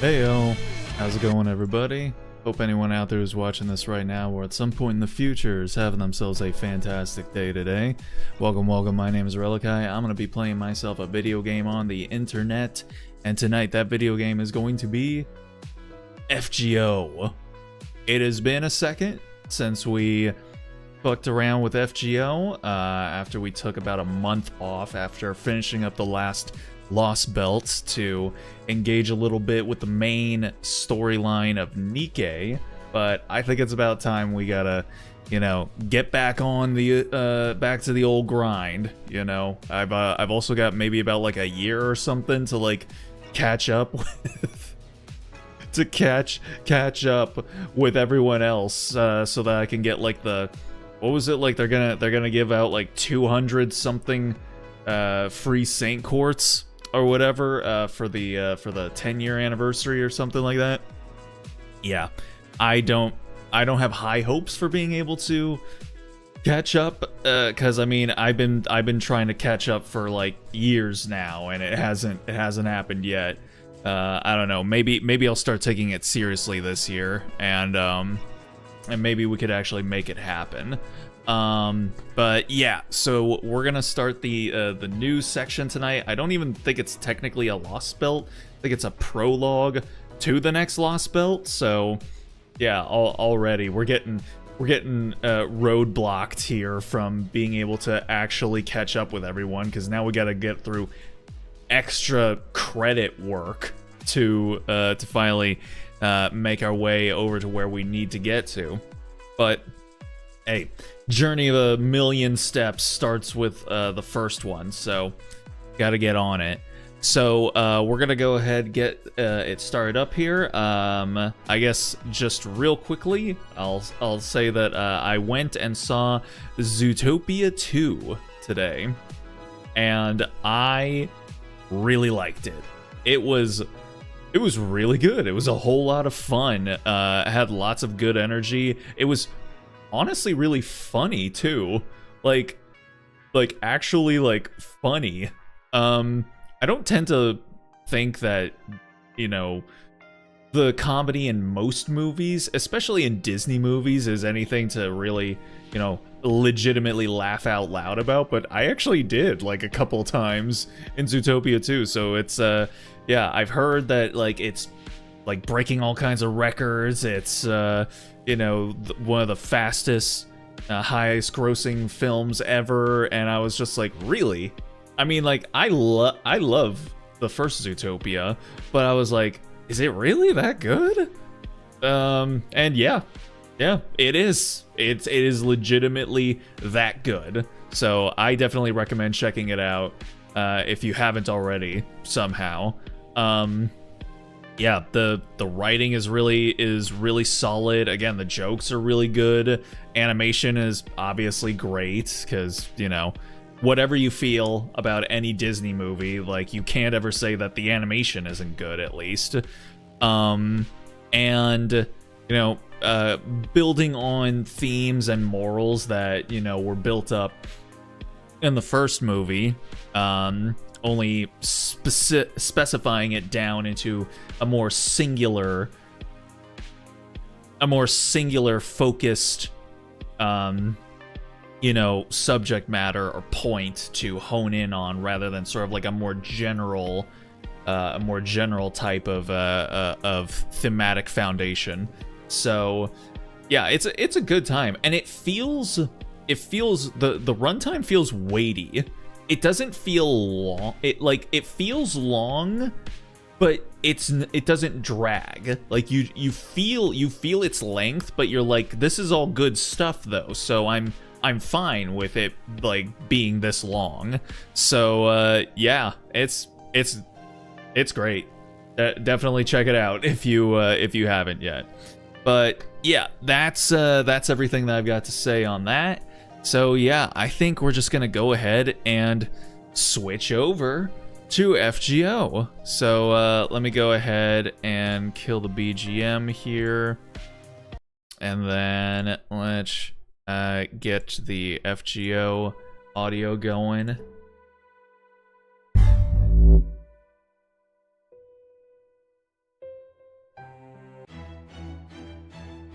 Heyo, how's it going, everybody? Hope anyone out there who's watching this right now or at some point in the future is having themselves a fantastic day today. Welcome, my name is Relikai. I'm going to be playing myself a video game on the internet, and tonight that video game is going to be FGO. It has been a second since we fucked around with FGO after we took about a month off after finishing up the last Lost Belts to engage a little bit with the main storyline of Nikke, but I think it's about time we gotta, get back on the back to the old grind. I've also got maybe about like a year or something to like catch up with to catch up with everyone else, so that I can get like the, what was it, like they're gonna give out like 200 something free Saint Courts or whatever for the 10-year anniversary or something like that. Yeah, I don't have high hopes for being able to catch up, because I mean I've been trying to catch up for like years now, and it hasn't happened yet. I don't know, maybe I'll start taking it seriously this year, and maybe we could actually make it happen. But yeah, so we're gonna start the news section tonight. I don't even think it's technically a Lost Belt. I think it's a prologue to the next Lost Belt. So yeah, already we're getting roadblocked here from being able to actually catch up with everyone, because now we got to get through extra credit work to finally make our way over to where we need to get to. But hey, journey of a million steps starts with the first one, so gotta get on it. So we're gonna go ahead and get it started up here. I guess just real quickly, I'll say that I went and saw Zootopia 2 today, and I really liked it. It was really good. It was a whole lot of fun. It had lots of good energy. It was honestly really funny too, like actually like funny. I don't tend to think that the comedy in most movies, especially in Disney movies, is anything to really legitimately laugh out loud about, but I actually did like a couple times in Zootopia 2. So it's yeah, I've heard that like it's like breaking all kinds of records. It's one of the fastest highest grossing films ever, and I was just like, really? I mean, like I love the first Zootopia, but I was like, is it really that good? And yeah, it is. It is legitimately that good. So I definitely recommend checking it out if you haven't already somehow. Yeah, the writing is really solid. Again, the jokes are really good. Animation is obviously great, because whatever you feel about any Disney movie, like you can't ever say that the animation isn't good, at least. And building on themes and morals that were built up in the first movie, only specifying it down into a more singular focused subject matter or point to hone in on, rather than sort of like a more general type of thematic foundation. So yeah, it's a good time, and it feels the runtime feels weighty. It doesn't feel long. It feels long, but it doesn't drag. Like you feel its length, but you're like, this is all good stuff though. So I'm fine with it like being this long. So yeah, it's great. Definitely check it out if you haven't yet. But yeah, that's everything that I've got to say on that. So yeah, I think we're just gonna go ahead and switch over to FGO. So let me go ahead and kill the BGM here, and then let's get the FGO audio going.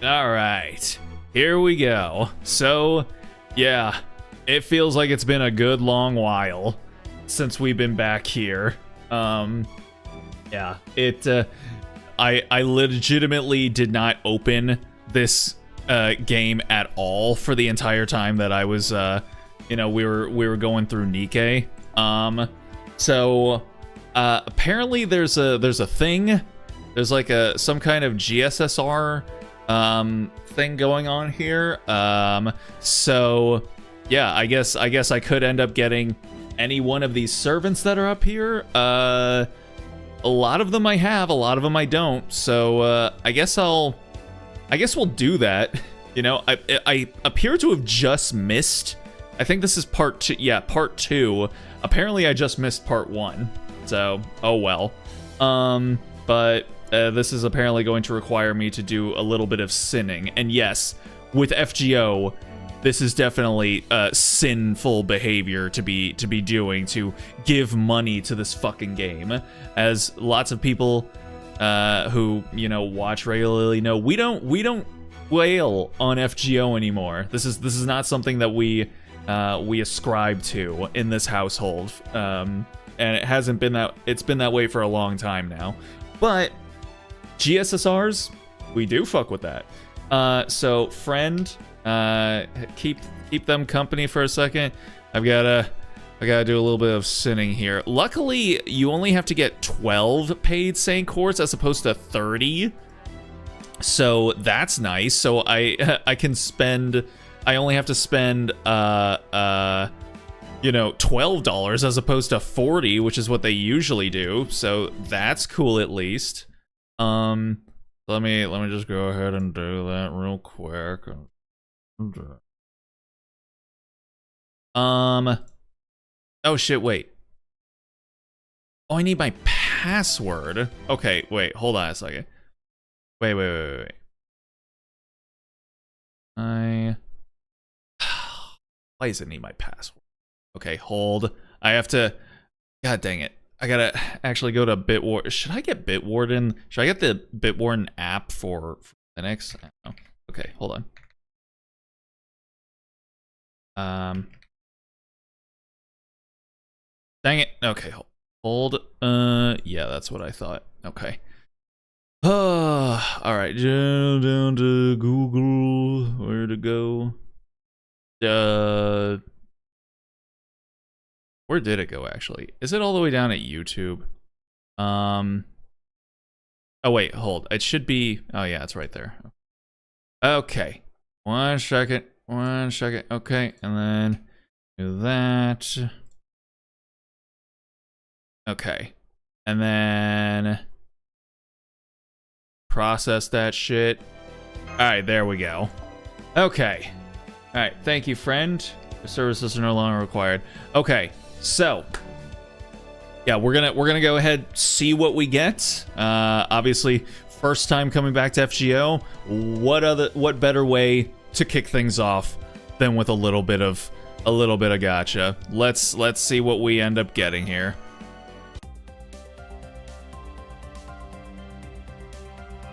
All right, here we go. So, yeah, it feels like it's been a good long while since we've been back here. Yeah, I legitimately did not open this game at all for the entire time that I was, we were going through Nikkei. So apparently there's a thing. There's like some kind of GSSR thing going on here. So yeah, I guess I could end up getting any one of these servants that are up here. A lot of them I have, a lot of them I don't. So I guess we'll do that. You know, I appear to have just missed. I think this is part 2. Yeah, part 2. Apparently I just missed part 1. So, oh well. But this is apparently going to require me to do a little bit of sinning. And yes, with FGO, this is definitely sinful behavior to be doing, to give money to this fucking game. As lots of people who, you know, watch regularly know, we don't whale on FGO anymore. This is not something that we ascribe to in this household. And it hasn't been that, it's been that way for a long time now. But GSSRs, we do fuck with that. So friend, keep them company for a second. I gotta do a little bit of sinning here. Luckily, you only have to get 12 paid Saint Courts as opposed to 30. So that's nice. So I can spend, I only have to spend you know, $12 as opposed to 40, which is what they usually do. So that's cool at least. Let me just go ahead and do that real quick. Oh shit, wait. Oh, I need my password. Okay, wait, hold on a second. Wait. Why does it need my password? Okay, hold. I have to, god dang it. I gotta actually go to Bitwarden. Should I get Bitwarden? Should I get the Bitwarden app for Linux? I don't know. Okay, hold on. Dang it. Okay, hold. Yeah, that's what I thought. Okay. All right, down to Google. Where to go? Where did it go, actually? Is it all the way down at YouTube? Oh, wait, hold. It should be... Oh, yeah, it's right there. Okay. One second. Okay, and then do that. Okay. And then... process that shit. Alright, there we go. Okay. Alright, thank you, friend. Your services are no longer required. Okay. So, yeah, we're gonna go ahead, see what we get. Obviously, first time coming back to FGO. What better way to kick things off than with a little bit of gacha? Let's see what we end up getting here.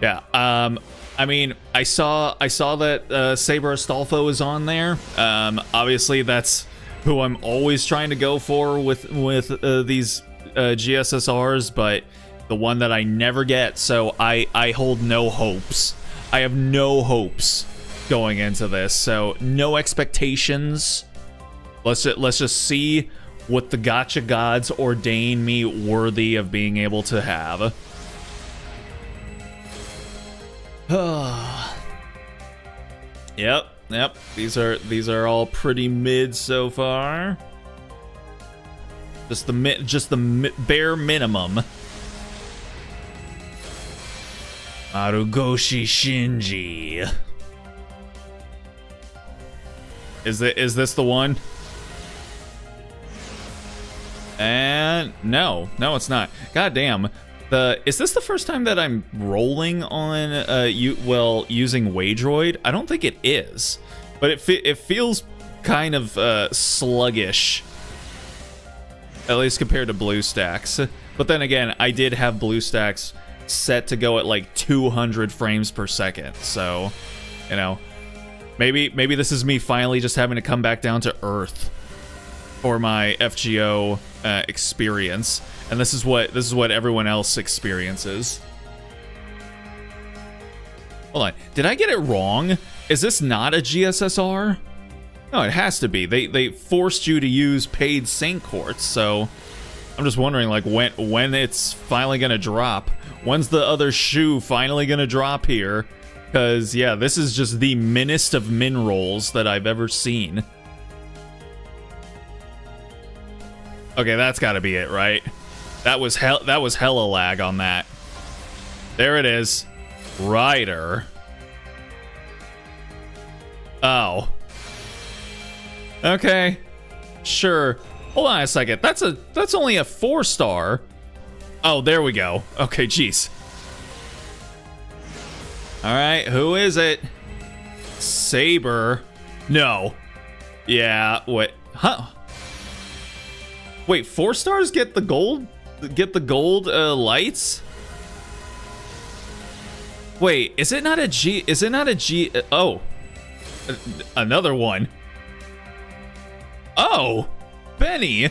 Yeah. I mean, I saw that Saber Astolfo is on there. Obviously, that's who I'm always trying to go for with these GSSRs, but the one that I never get, so I hold no hopes. I have no hopes going into this, so no expectations. Let's just see what the gacha gods ordain me worthy of being able to have. Yep. These are all pretty mid so far. Just the bare minimum. Marugoshi Shinji. Is this the one? And no, it's not. God damn. Is this the first time that I'm rolling on using Waydroid? I don't think it is, but it feels kind of sluggish, at least compared to BlueStacks. But then again, I did have BlueStacks set to go at like 200 frames per second. So, you know, maybe this is me finally just having to come back down to earth for my FGO experience, and this is what everyone else experiences. Hold on, did I get it wrong? Is this not a GSSR? No, it has to be. They forced you to use paid Saint Quartz, so I'm just wondering, like, when it's finally gonna drop. When's the other shoe finally gonna drop here? Because, yeah, this is just the minnest of min rolls that I've ever seen. Okay, that's gotta be it, right? That was hella lag on that. There it is. Rider. Oh. Okay. Sure. Hold on a second. That's only a 4-star. Oh, there we go. Okay, jeez. All right, who is it? Saber. No. Yeah, wait. Huh. Wait, 4 stars get the gold? Get the gold lights? Wait, is it not a G? Is it not a G? Oh, another one. Oh, Benny.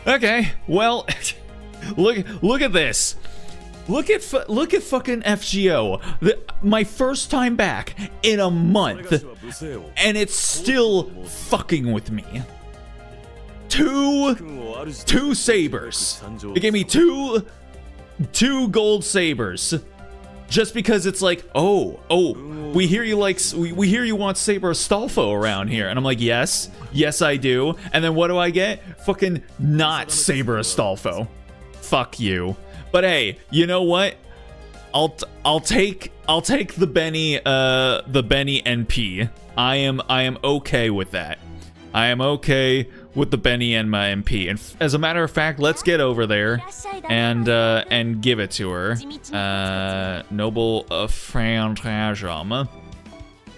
Okay, well, look at this. Look at fucking FGO. My first time back in a month, and it's still fucking with me. Two sabers. It gave me two gold sabers. Just because it's like, oh, we hear you want Saber Astolfo around here, and I'm like, yes, I do. And then what do I get? Fucking not Saber Astolfo. Fuck you. But hey, you know what? I'll take the Benny NP. I am okay with that. I am okay with the Benny and my MP. And as a matter of fact, let's get over there and give it to her. Noble Phantasm.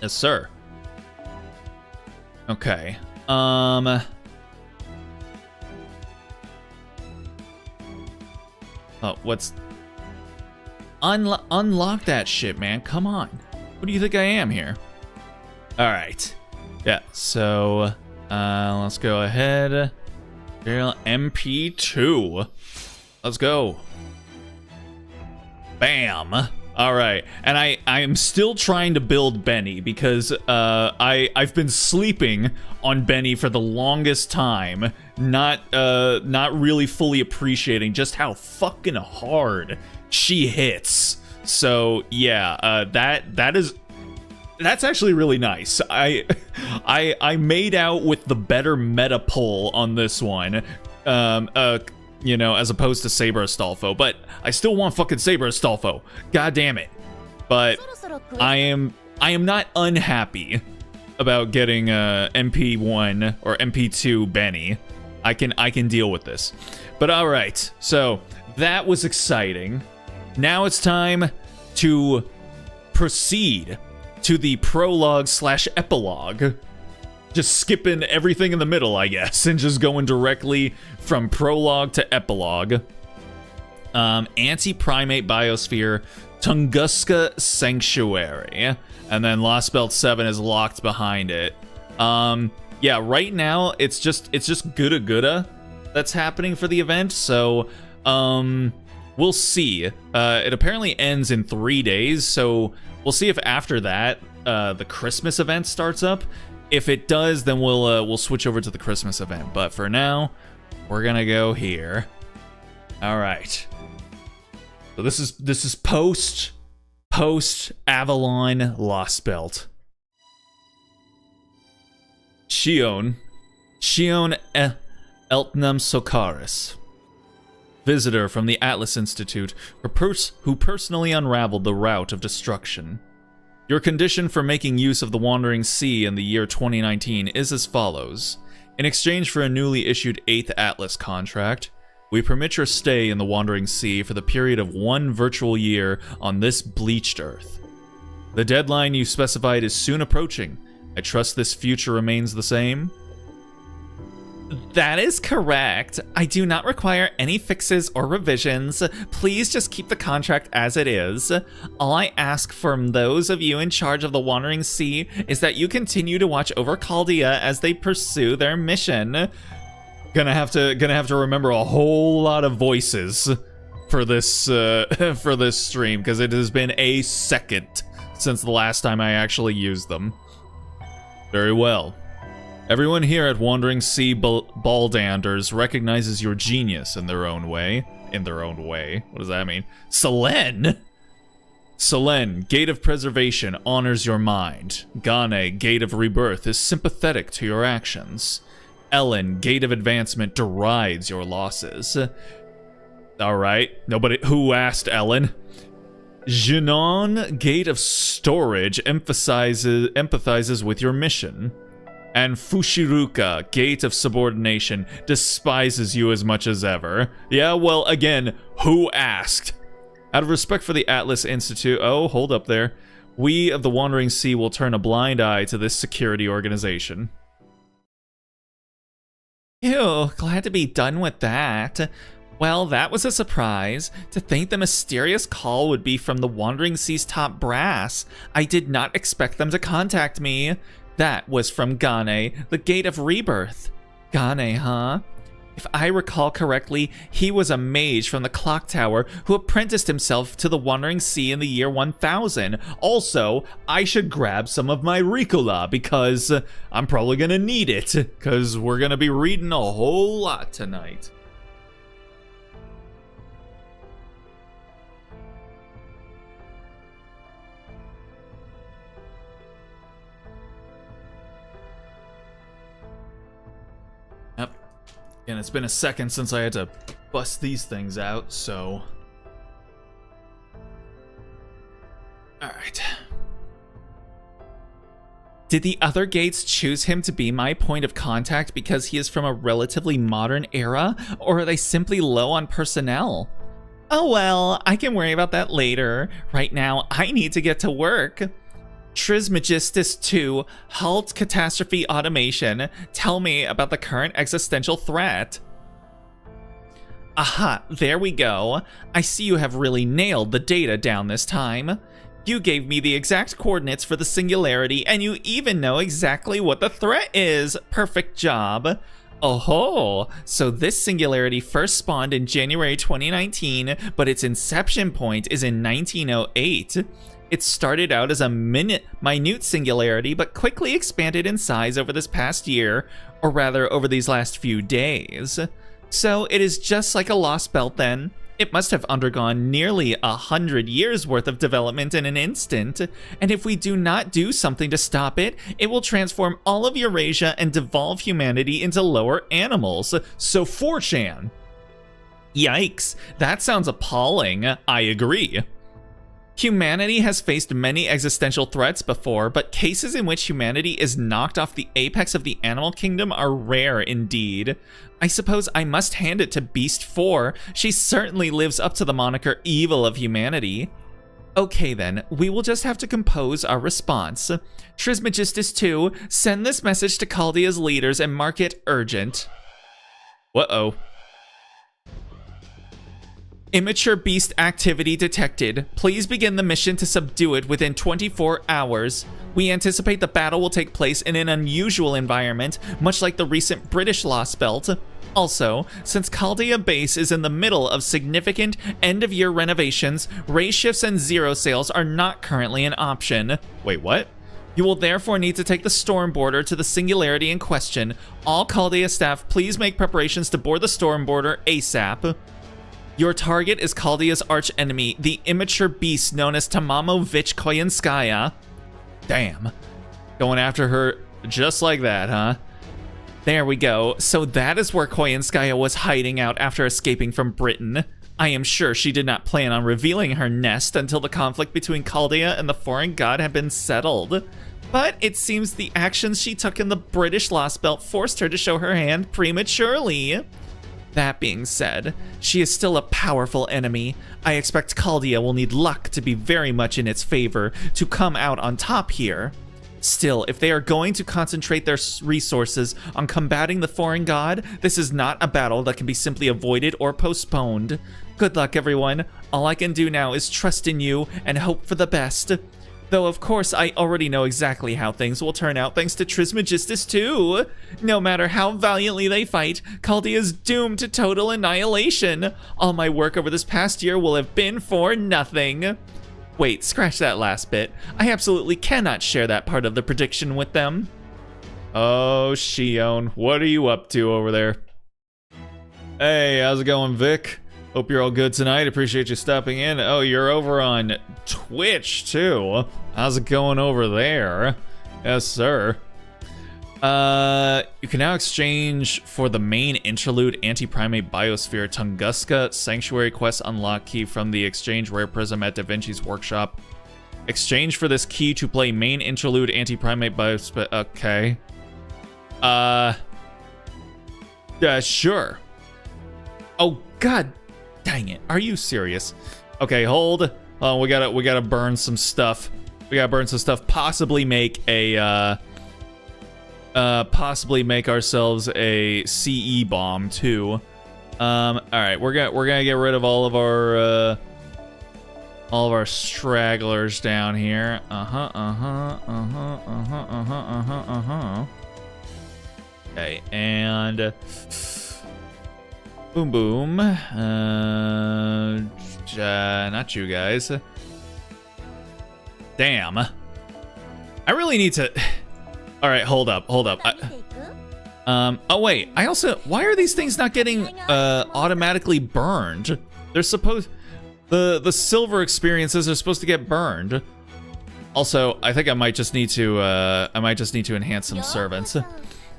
Yes, sir. Okay. Oh, what's... Unlock that shit, man. Come on. What do you think I am here? Alright. Yeah, so... let's go ahead. MP2. Let's go. Bam. All right, and I am still trying to build Benny because I've been sleeping on Benny for the longest time, not really fully appreciating just how fucking hard she hits. So yeah, that's actually really nice. I made out with the better meta pull on this one, you know, as opposed to Saber Astolfo, but I still want fucking Saber Astolfo. God damn it. But I am not unhappy about getting MP1 or MP2 Benny. I can deal with this. But all right, so that was exciting. Now it's time to proceed to the prologue / epilogue. Just skipping everything in the middle, I guess, and just going directly from prologue to epilogue. Anti-Primate Biosphere, Tunguska Sanctuary, and then Lost Belt 7 is locked behind it. Yeah, right now it's just Gudda that's happening for the event, so we'll see. It apparently ends in 3 days, so we'll see if after that the Christmas event starts up. If it does, then we'll switch over to the Christmas event. But for now, we're gonna go here. All right. So this is post Avalon Lost Belt. Shion Eltnam Sokaris, visitor from the Atlas Institute, who personally unraveled the route of destruction. Your condition for making use of the Wandering Sea in the year 2019 is as follows. In exchange for a newly issued 8th Atlas contract, we permit your stay in the Wandering Sea for the period of 1 virtual year on this bleached Earth. The deadline you specified is soon approaching. I trust this future remains the same. That is correct. I do not require any fixes or revisions. Please just keep the contract as it is. All I ask from those of you in charge of the Wandering Sea is that you continue to watch over Chaldea as they pursue their mission. Gonna have to remember a whole lot of voices for this for this stream, because it has been a second since the last time I actually used them. Very well. Everyone here at Wandering Sea Baldanders recognizes your genius in their own way. In their own way? What does that mean? Selene! Selene, Gate of Preservation, honors your mind. Gane, Gate of Rebirth, is sympathetic to your actions. Ellen, Gate of Advancement, derides your losses. Alright, nobody... Who asked Ellen? Jinon, Gate of Storage, empathizes with your mission. And Fushiruka, Gate of Subordination, despises you as much as ever. Yeah, well, again, who asked? Out of respect for the Atlas Institute... Oh, hold up there. We of the Wandering Sea will turn a blind eye to this security organization. Ew, glad to be done with that. Well, that was a surprise. To think the mysterious call would be from the Wandering Sea's top brass. I did not expect them to contact me. That was from Gane, the Gate of Rebirth. Gane, huh? If I recall correctly, he was a mage from the Clock Tower who apprenticed himself to the Wandering Sea in the year 1000. Also, I should grab some of my Ricola because I'm probably gonna need it, because we're gonna be reading a whole lot tonight. And it's been a second since I had to bust these things out, so... Alright. Did the other gates choose him to be my point of contact because he is from a relatively modern era, or are they simply low on personnel? Oh well, I can worry about that later. Right now, I need to get to work. Trismegistus 2, halt catastrophe automation. Tell me about the current existential threat. Aha, there we go. I see you have really nailed the data down this time. You gave me the exact coordinates for the singularity, and you even know exactly what the threat is. Perfect job. Oh, so this singularity first spawned in January 2019, but its inception point is in 1908. It started out as a minute singularity, but quickly expanded in size over this past year, or rather over these last few days. So it is just like a lost belt then. It must have undergone nearly 100 years worth of development in an instant, and if we do not do something to stop it, it will transform all of Eurasia and devolve humanity into lower animals. So 4chan. Yikes, that sounds appalling. I agree. Humanity has faced many existential threats before, but cases in which humanity is knocked off the apex of the animal kingdom are rare indeed. I suppose I must hand it to Beast 4. She certainly lives up to the moniker evil of humanity. Okay then, we will just have to compose our response. Trismegistus 2, send this message to Chaldea's leaders and mark it urgent. Uh-oh. Immature beast activity detected. Please begin the mission to subdue it within 24 hours. We anticipate the battle will take place in an unusual environment, much like the recent British Lost Belt. Also, since Chaldea Base is in the middle of significant end-of-year renovations, race shifts and zero sales are not currently an option. Wait, what? You will therefore need to take the Storm Boarder to the singularity in question. All Chaldea staff, please make preparations to board the Storm Boarder ASAP. Your target is Chaldea's archenemy, the immature beast known as Tamamovich Koyenskaya. Damn. Going after her just like that, huh? There we go. So that is where Koyenskaya was hiding out after escaping from Britain. I am sure she did not plan on revealing her nest until the conflict between Chaldea and the foreign god had been settled. But it seems the actions she took in the British Lost Belt forced her to show her hand prematurely. That being said, she is still a powerful enemy. I expect Chaldea will need luck to be very much in its favor to come out on top here. Still, if they are going to concentrate their resources on combating the foreign god, this is not a battle that can be simply avoided or postponed. Good luck, everyone. All I can do now is trust in you and hope for the best. Though, of course, I already know exactly how things will turn out thanks to Trismegistus, too. No matter how valiantly they fight, Chaldea is doomed to total annihilation. All my work over this past year will have been for nothing. Wait, scratch that last bit. I absolutely cannot share that part of the prediction with them. Oh, Shion, what are you up to over there? Hey, how's it going, Vic? Hope you're all good tonight. Appreciate you stopping in. Oh, you're over on Twitch, too. How's it going over there? Yes, sir. You can now exchange for the main interlude anti-primate biosphere Tunguska Sanctuary quest unlock key from the exchange rare prism at Da Vinci's workshop. Exchange for this key to play main interlude anti-primate biosphere. Okay. Yeah, sure. Oh god dang it. Are you serious? Okay, hold. Oh, we gotta burn some stuff. We gotta burn some stuff. Possibly make a possibly make ourselves a CE bomb too. All right, we're gonna get rid of all of our stragglers down here. Okay, and boom, boom. Not you guys. Damn. I really need to. All right, hold up. Oh wait, I also, why are these things not getting automatically burned? They're supposed, the silver experiences are supposed to get burned. Also, I think I might just need to enhance some servants.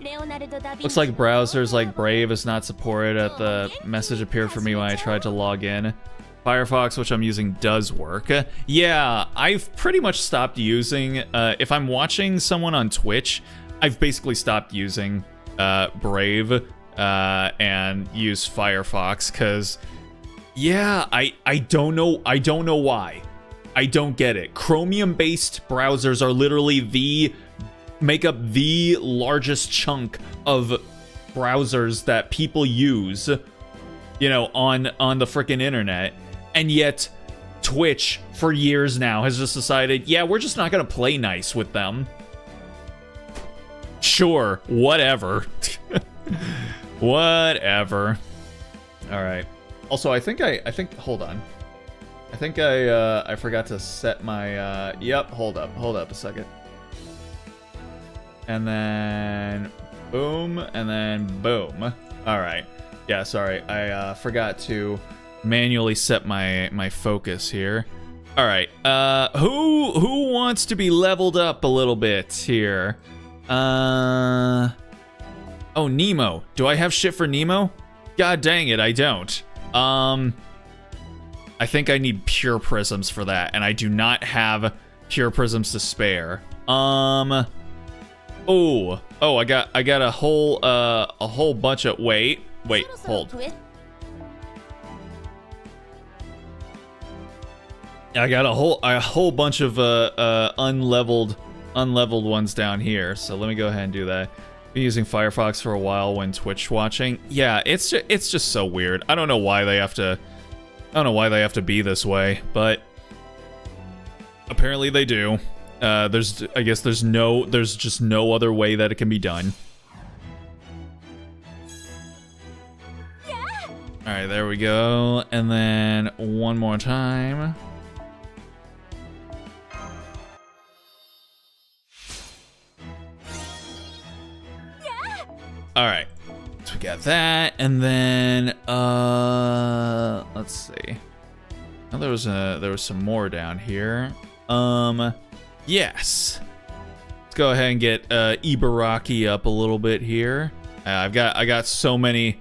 Looks like browsers like Brave is not supported. At the message appeared for me when I tried to log in. Firefox, which I'm using, does work. Yeah, I've pretty much stopped using, if I'm watching someone on Twitch, I've basically stopped using Brave and use Firefox, because, yeah, I don't know why. I don't get it. Chromium-based browsers are literally make up the largest chunk of browsers that people use, you know, on the frickin' internet. And yet, Twitch, for years now, has just decided, yeah, we're just not gonna play nice with them. Sure, whatever. Whatever. Alright. Also, I think, hold on. I think I forgot to set my, yep, hold up a second. And then, boom, and then boom. Alright. Yeah, sorry, I forgot to manually set my focus here. All right, who wants to be leveled up a little bit here? Oh, Nemo. Do I have shit for Nemo? God dang it, I don't. I think I need pure prisms for that, and I do not have pure prisms to spare. Oh, I got a whole bunch of wait, hold. I got a whole bunch of unleveled ones down here. So let me go ahead and do that. Been using Firefox for a while when Twitch watching. Yeah, it's just so weird. I don't know why they have to be this way, but apparently they do. I guess there's just no other way that it can be done. All right, there we go. And then one more time. All right, so we got that, and then let's see. Oh, there was some more down here. Yes. Let's go ahead and get Ibaraki up a little bit here. I got so many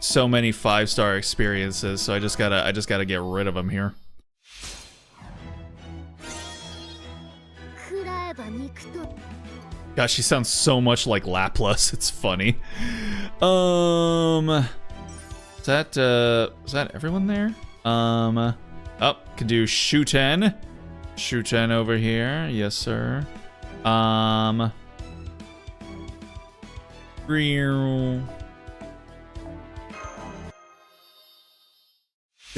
5-star experiences, so I just gotta get rid of them here. Gosh, she sounds so much like Laplas. It's funny. Is that everyone there? Oh, can do Shuten over here. Yes, sir.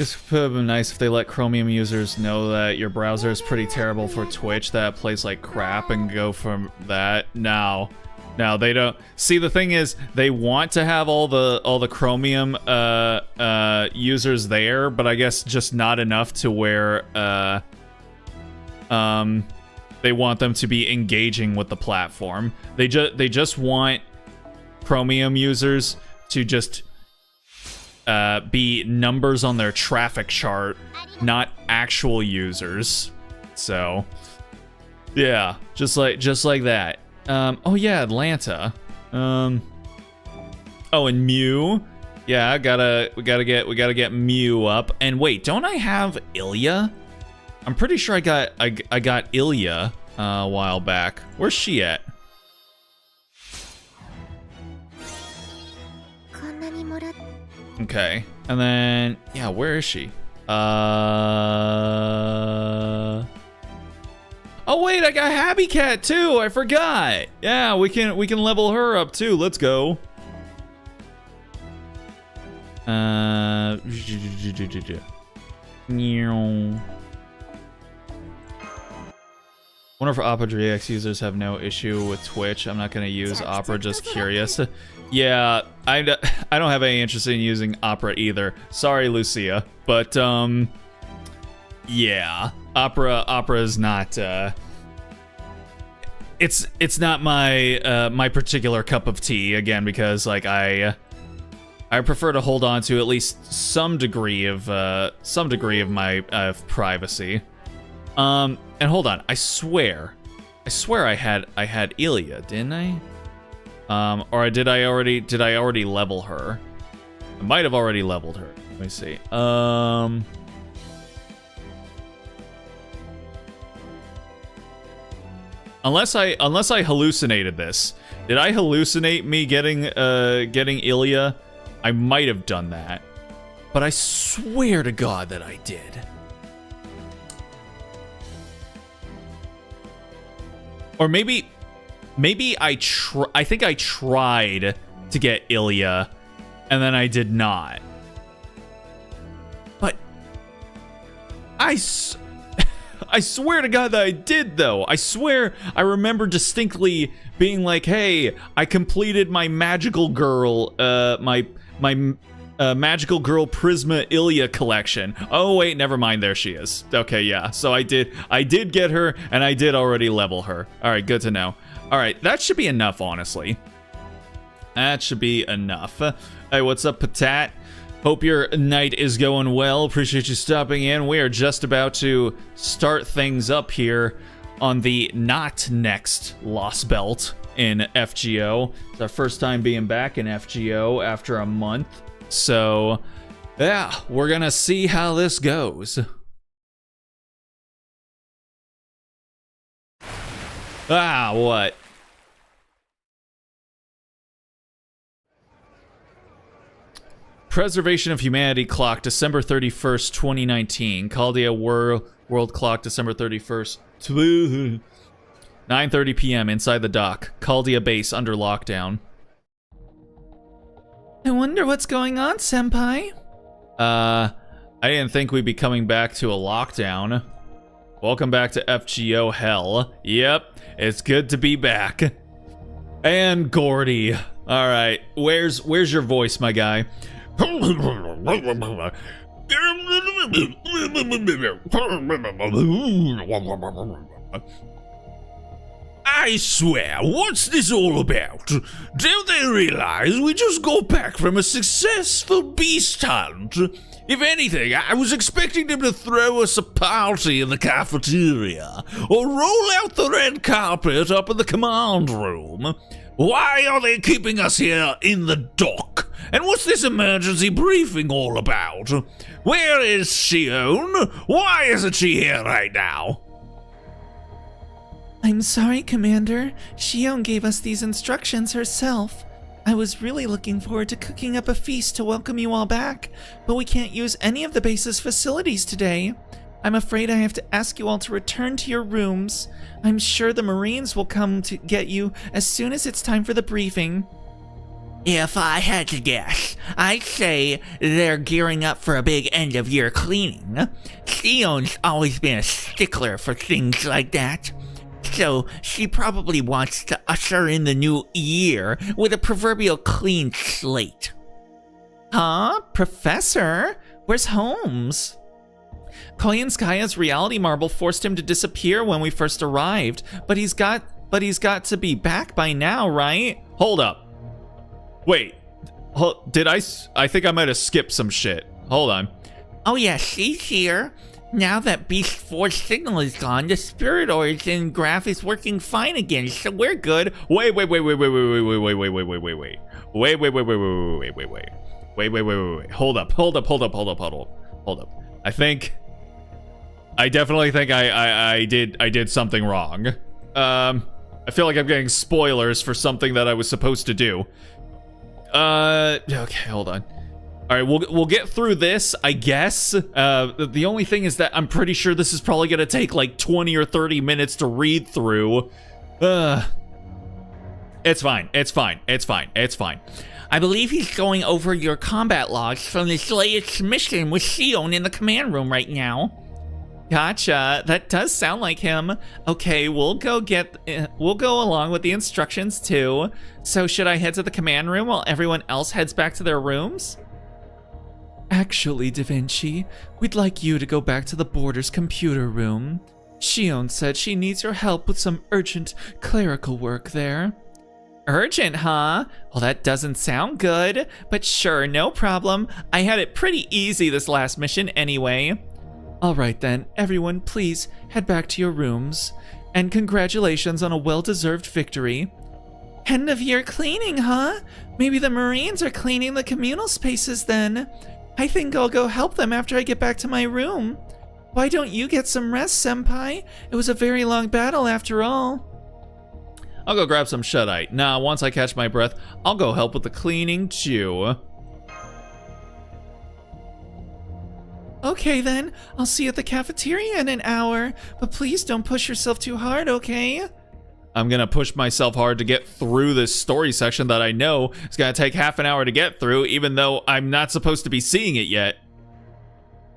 It's probably nice if they let Chromium users know that your browser is pretty terrible for Twitch, that it plays like crap, and go from that. No, they don't. See, the thing is, they want to have all the Chromium users there, but I guess just not enough to where they want them to be engaging with the platform. They just want Chromium users to just be numbers on their traffic chart, not actual users. So yeah, just like that. Oh yeah, Atlanta. Oh, and Mew. Yeah, we gotta get Mew up. And wait, don't I have Ilya? I'm pretty sure I got Ilya a while back. Where's she at? Okay, and then yeah, where is she? Oh wait, I got Happy Cat too. I forgot. Yeah, we can level her up too. Let's go. Wonder if Opera GX users have no issue with Twitch. I'm not gonna use Opera, just curious. Yeah, I don't have any interest in using Opera either. Sorry, Lucia, but yeah, Opera is not. It's not my my particular cup of tea. Again, because like I prefer to hold on to at least some degree of my privacy. And hold on, I swear I had Ilya, didn't I? Or did I already level her? I might have already leveled her. Let me see. Unless I hallucinated this. Did I hallucinate me getting Ilya? I might have done that. But I swear to God that I did. Or maybe I think I tried to get Ilya, and then I did not. But I swear to God that I did, though. I swear I remember distinctly being like, "Hey, I completed my magical girl, my magical girl Prisma Ilya collection." Oh wait, never mind. There she is. Okay, yeah. So I did get her, and I did already level her. All right, good to know. All right, that should be enough, honestly. That should be enough. Hey, what's up, Patat? Hope your night is going well. Appreciate you stopping in. We are just about to start things up here on the not next Lost Belt in FGO. It's our first time being back in FGO after a month. So, yeah, we're gonna see how this goes. Ah, what? Preservation of Humanity clock, December 31st, 2019. Chaldea World clock, December 31st, 9:30 p.m. inside the dock. Chaldea base under lockdown. I wonder what's going on, Senpai. I didn't think we'd be coming back to a lockdown. Welcome back to FGO hell. Yep, it's good to be back. And Gordy. All right, where's your voice, my guy? I swear, what's this all about? Don't they realize we just got back from a successful beast hunt? If anything, I was expecting them to throw us a party in the cafeteria, or roll out the red carpet up in the command room. Why are they keeping us here in the dock? And what's this emergency briefing all about? Where is Shion? Why isn't she here right now? I'm sorry, Commander. Shion gave us these instructions herself. I was really looking forward to cooking up a feast to welcome you all back, but we can't use any of the base's facilities today. I'm afraid I have to ask you all to return to your rooms. I'm sure the Marines will come to get you as soon as it's time for the briefing. If I had to guess, I'd say they're gearing up for a big end-of-year cleaning. Sion's always been a stickler for things like that. So she probably wants to usher in the new year with a proverbial clean slate. Huh? Professor? Where's Holmes? Koyanskaya's reality marble forced him to disappear when we first arrived, but he's got to be back by now, right? Hold up. Wait. I think I might have skipped some shit. Hold on. Oh yeah, she's here. Now that Beast 4 signal is gone, the spirit origin graph is working fine again, so we're good. Wait. Hold up. I definitely think I did something wrong. I feel like I'm getting spoilers for something that I was supposed to do. Okay, hold on. All right, we'll get through this, I guess. The only thing is that I'm pretty sure this is probably gonna take like 20 or 30 minutes to read through. It's fine. I believe he's going over your combat logs from this latest mission with Sion in the command room right now. Gotcha. That does sound like him. Okay, we'll go along with the instructions too. So should I head to the command room while everyone else heads back to their rooms? Actually, Da Vinci, we'd like you to go back to the Border's computer room. Shion said she needs your help with some urgent clerical work there. Urgent, huh? Well, that doesn't sound good, but sure, no problem. I had it pretty easy this last mission anyway. All right then, everyone, please head back to your rooms. And congratulations on a well-deserved victory. End of year cleaning, huh? Maybe the Marines are cleaning the communal spaces then. I think I'll go help them after I get back to my room. Why don't you get some rest, Senpai? It was a very long battle after all. I'll go grab some shut-eye. Nah, once I catch my breath, I'll go help with the cleaning too. Okay then, I'll see you at the cafeteria in an hour, but please don't push yourself too hard, okay? I'm gonna push myself hard to get through this story section that I know is gonna take half an hour to get through, even though I'm not supposed to be seeing it yet.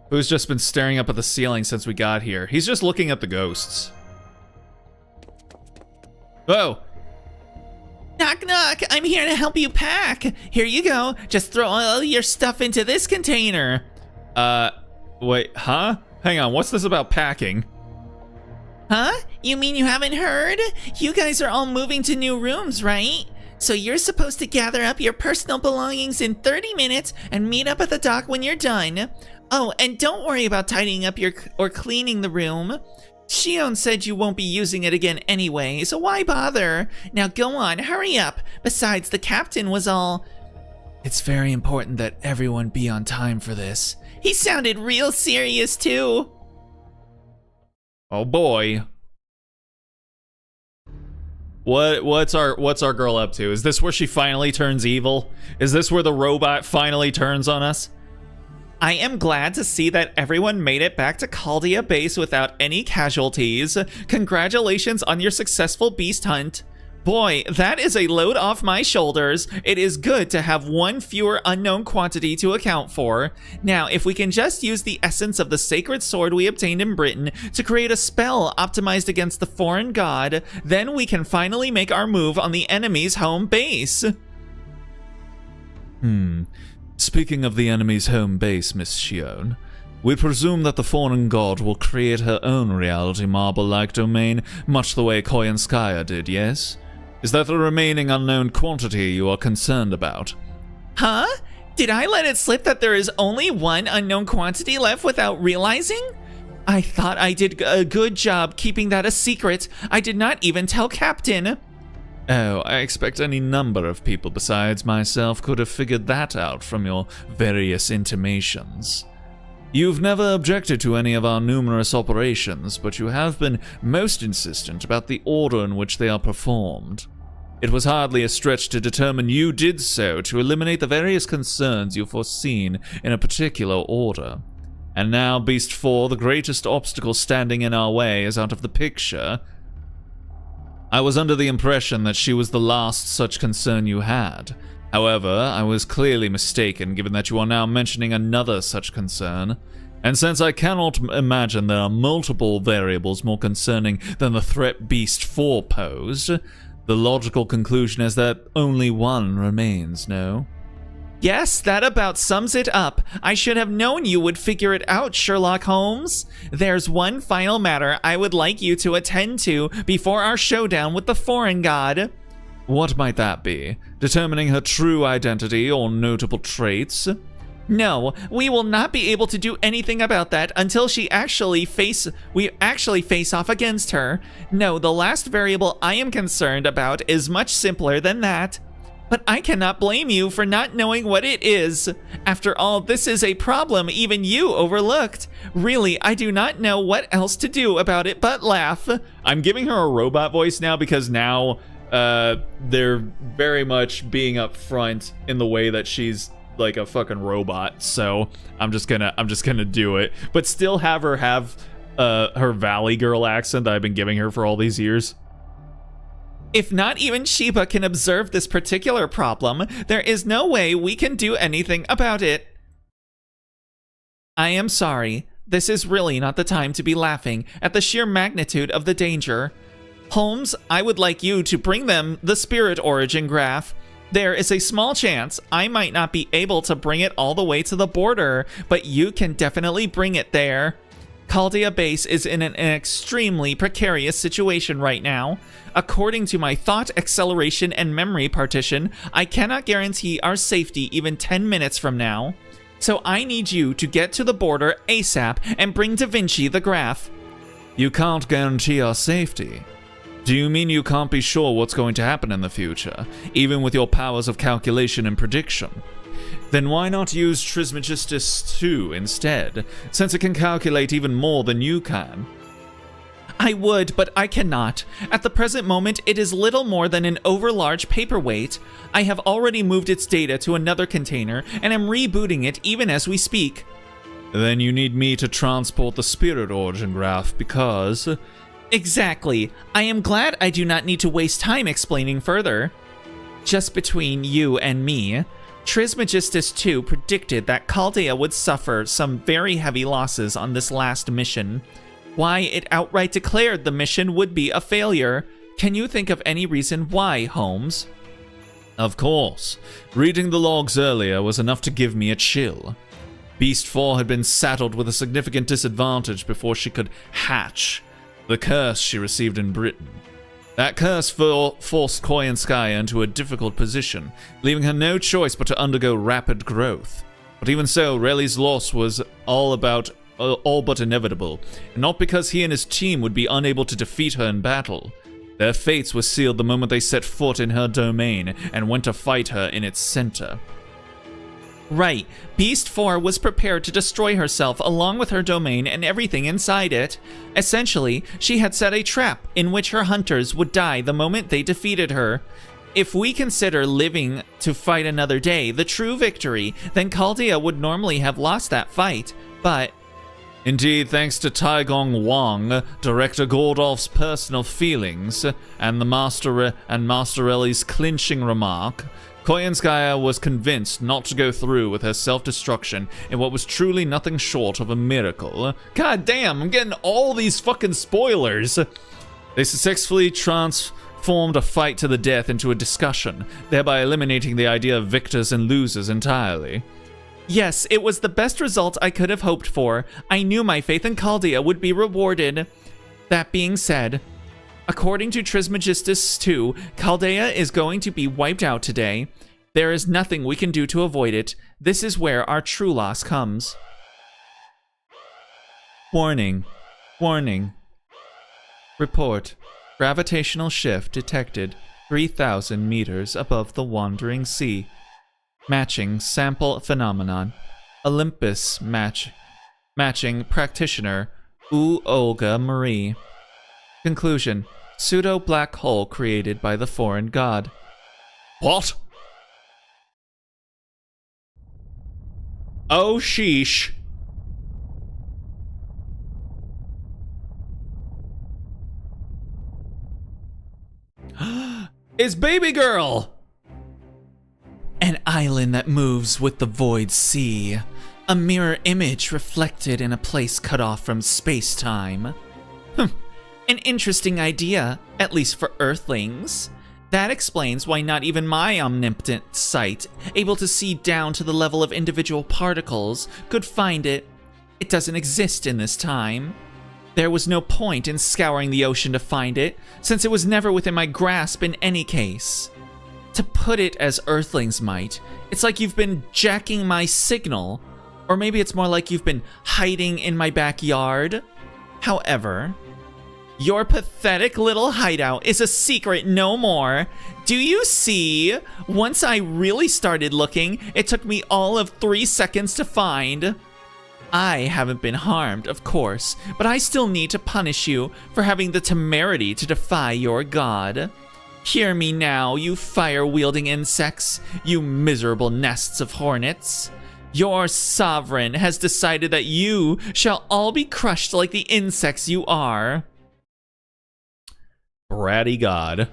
Who's just been staring up at the ceiling since we got here? He's just looking at the ghosts. Oh! Knock knock, I'm here to help you pack. Here you go, just throw all your stuff into this container. Wait, huh? Hang on, what's this about packing? Huh? You mean you haven't heard? You guys are all moving to new rooms, right? So you're supposed to gather up your personal belongings in 30 minutes and meet up at the dock when you're done. Oh, and don't worry about tidying up or cleaning the room. Shion said you won't be using it again anyway, so why bother? Now go on, hurry up. Besides, the captain was all... It's very important that everyone be on time for this. He sounded real serious too. Oh boy. What's our girl up to? Is this where she finally turns evil? Is this where the robot finally turns on us? I am glad to see that everyone made it back to Chaldea Base without any casualties. Congratulations on your successful beast hunt. Boy, that is a load off my shoulders. It is good to have one fewer unknown quantity to account for. Now, if we can just use the essence of the sacred sword we obtained in Britain to create a spell optimized against the foreign god, then we can finally make our move on the enemy's home base. Speaking of the enemy's home base, Miss Shion, we presume that the foreign god will create her own reality marble-like domain, much the way Koyanskaya did, yes? Is that the remaining unknown quantity you are concerned about? Huh? Did I let it slip that there is only one unknown quantity left without realizing? I thought I did a good job keeping that a secret. I did not even tell Captain. Oh, I expect any number of people besides myself could have figured that out from your various intimations. You've never objected to any of our numerous operations, but you have been most insistent about the order in which they are performed. It was hardly a stretch to determine you did so to eliminate the various concerns you foreseen in a particular order. And now Beast 4, the greatest obstacle standing in our way, is out of the picture. I was under the impression that she was the last such concern you had. However, I was clearly mistaken, given that you are now mentioning another such concern. And since I cannot imagine there are multiple variables more concerning than the threat Beast 4 posed, the logical conclusion is that only one remains, no? Yes, that about sums it up. I should have known you would figure it out, Sherlock Holmes. There's one final matter I would like you to attend to before our showdown with the foreign god. What might that be? Determining her true identity or notable traits? No, we will not be able to do anything about that until we actually face off against her. No, the last variable I am concerned about is much simpler than that. But I cannot blame you for not knowing what it is. After all, this is a problem even you overlooked. Really, I do not know what else to do about it but laugh. I'm giving her a robot voice now because now they're very much being upfront in the way that she's like a fucking robot. So I'm just gonna do it, but still have her have her Valley Girl accent that I've been giving her for all these years. If not even Sheba can observe this particular problem, there is no way we can do anything about it. I am sorry. This is really not the time to be laughing at the sheer magnitude of the danger. Holmes, I would like you to bring them the spirit origin graph. There is a small chance I might not be able to bring it all the way to the border, but you can definitely bring it there. Chaldea Base is in an extremely precarious situation right now. According to my thought acceleration and memory partition, I cannot guarantee our safety even 10 minutes from now. So I need you to get to the border ASAP and bring Da Vinci the graph. You can't guarantee our safety. Do you mean you can't be sure what's going to happen in the future, even with your powers of calculation and prediction? Then why not use Trismegistus 2 instead, since it can calculate even more than you can? I would, but I cannot. At the present moment, it is little more than an overlarge paperweight. I have already moved its data to another container, and am rebooting it even as we speak. Then you need me to transport the spirit origin graph because... Exactly. I am glad I do not need to waste time explaining further. Just between you and me, Trismegistus 2 predicted that Chaldea would suffer some very heavy losses on this last mission. Why, it outright declared the mission would be a failure. Can you think of any reason why, Holmes? Of course. Reading the logs earlier was enough to give me a chill. Beast 4 had been saddled with a significant disadvantage before she could hatch the curse she received in Britain. That curse forced Koyenskaya into a difficult position, leaving her no choice but to undergo rapid growth. But even so, Rayleigh's loss was all but inevitable, and not because he and his team would be unable to defeat her in battle. Their fates were sealed the moment they set foot in her domain and went to fight her in its center. Right. Beast 4 was prepared to destroy herself along with her domain and everything inside it. Essentially, she had set a trap in which her hunters would die the moment they defeated her. If we consider living to fight another day the true victory, then Chaldea would normally have lost that fight, but... Indeed, thanks to Taigong Wang, Director Gordolf's personal feelings, and Master Ellie's clinching remark, Koyenskaya was convinced not to go through with her self-destruction in what was truly nothing short of a miracle. God damn, I'm getting all these fucking spoilers! They successfully transformed a fight to the death into a discussion, thereby eliminating the idea of victors and losers entirely. Yes, it was the best result I could have hoped for. I knew my faith in Chaldea would be rewarded. That being said, according to Trismegistus 2, Chaldea is going to be wiped out today. There is nothing we can do to avoid it. This is where our true loss comes. Warning. Warning. Report. Gravitational shift detected 3,000 meters above the wandering sea. Matching sample phenomenon. Olympus matching practitioner Olga Marie. Conclusion. Pseudo-black hole created by the foreign god. What? Oh, sheesh. is baby girl. An island that moves with the void sea. A mirror image reflected in a place cut off from space-time. An interesting idea, at least for Earthlings. That explains why not even my omnipotent sight, able to see down to the level of individual particles, could find it. It doesn't exist in this time. There was no point in scouring the ocean to find it, since it was never within my grasp in any case. To put it as Earthlings might, it's like you've been jacking my signal, or maybe it's more like you've been hiding in my backyard. However, your pathetic little hideout is a secret no more. Do you see? Once I really started looking, it took me all of 3 seconds to find. I haven't been harmed, of course, but I still need to punish you for having the temerity to defy your god. Hear me now, you fire-wielding insects, you miserable nests of hornets. Your sovereign has decided that you shall all be crushed like the insects you are. Bratty god.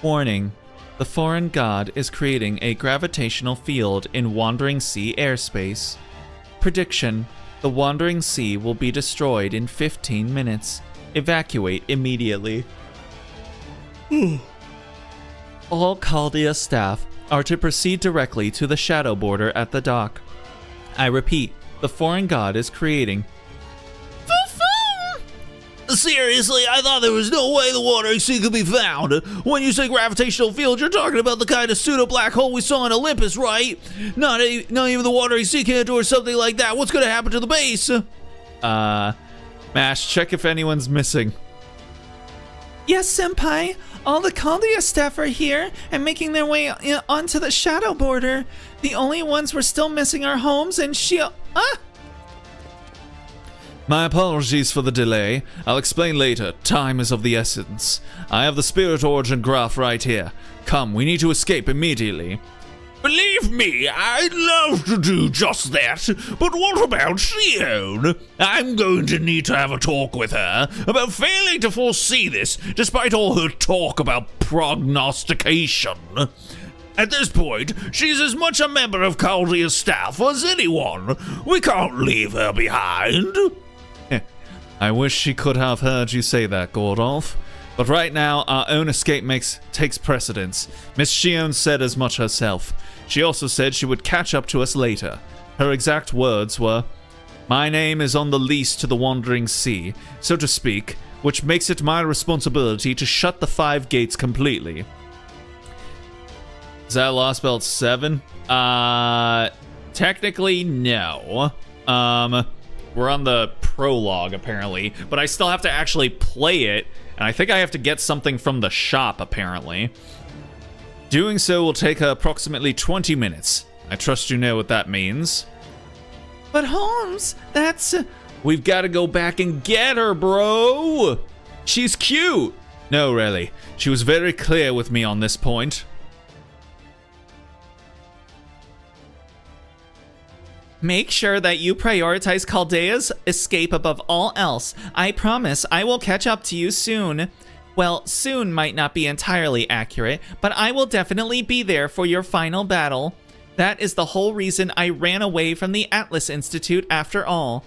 Warning. The foreign god is creating a gravitational field in Wandering Sea airspace. Prediction. The Wandering Sea will be destroyed in 15 minutes. Evacuate immediately. All Chaldea staff are to proceed directly to the shadow border at the dock. I repeat, the foreign god is creating. Seriously, I thought there was no way the Wandering Sea could be found. When you say gravitational field, you're talking about the kind of pseudo-black hole we saw in Olympus, right? Not even the Wandering Sea can do or something like that. What's going to happen to the base? Mash, check if anyone's missing. Yes, Senpai. All the Chaldea staff are here and making their way onto the shadow border. The only ones we're still missing are Holmes and Shio. My apologies for the delay. I'll explain later. Time is of the essence. I have the spirit origin graph right here. Come, we need to escape immediately. Believe me, I'd love to do just that, but what about Shion? I'm going to need to have a talk with her about failing to foresee this, despite all her talk about prognostication. At this point, she's as much a member of Chaldea's staff as anyone. We can't leave her behind. I wish she could have heard you say that, Gordolf. But right now, our own escape takes precedence. Miss Shion said as much herself. She also said she would catch up to us later. Her exact words were, "My name is on the lease to the Wandering Sea, so to speak, which makes it my responsibility to shut the 5 gates completely." Is that Lost Belt 7? Technically, no. We're on the prologue, apparently, but I still have to actually play it, and I think I have to get something from the shop, apparently. Doing so will take her approximately 20 minutes. I trust you know what that means. But Holmes, that's... We've got to go back and get her, bro! She's cute! No, really. She was very clear with me on this point. Make sure that you prioritize Chaldea's escape above all else. I promise I will catch up to you soon. Well, soon might not be entirely accurate, but I will definitely be there for your final battle. That is the whole reason I ran away from the Atlas Institute after all.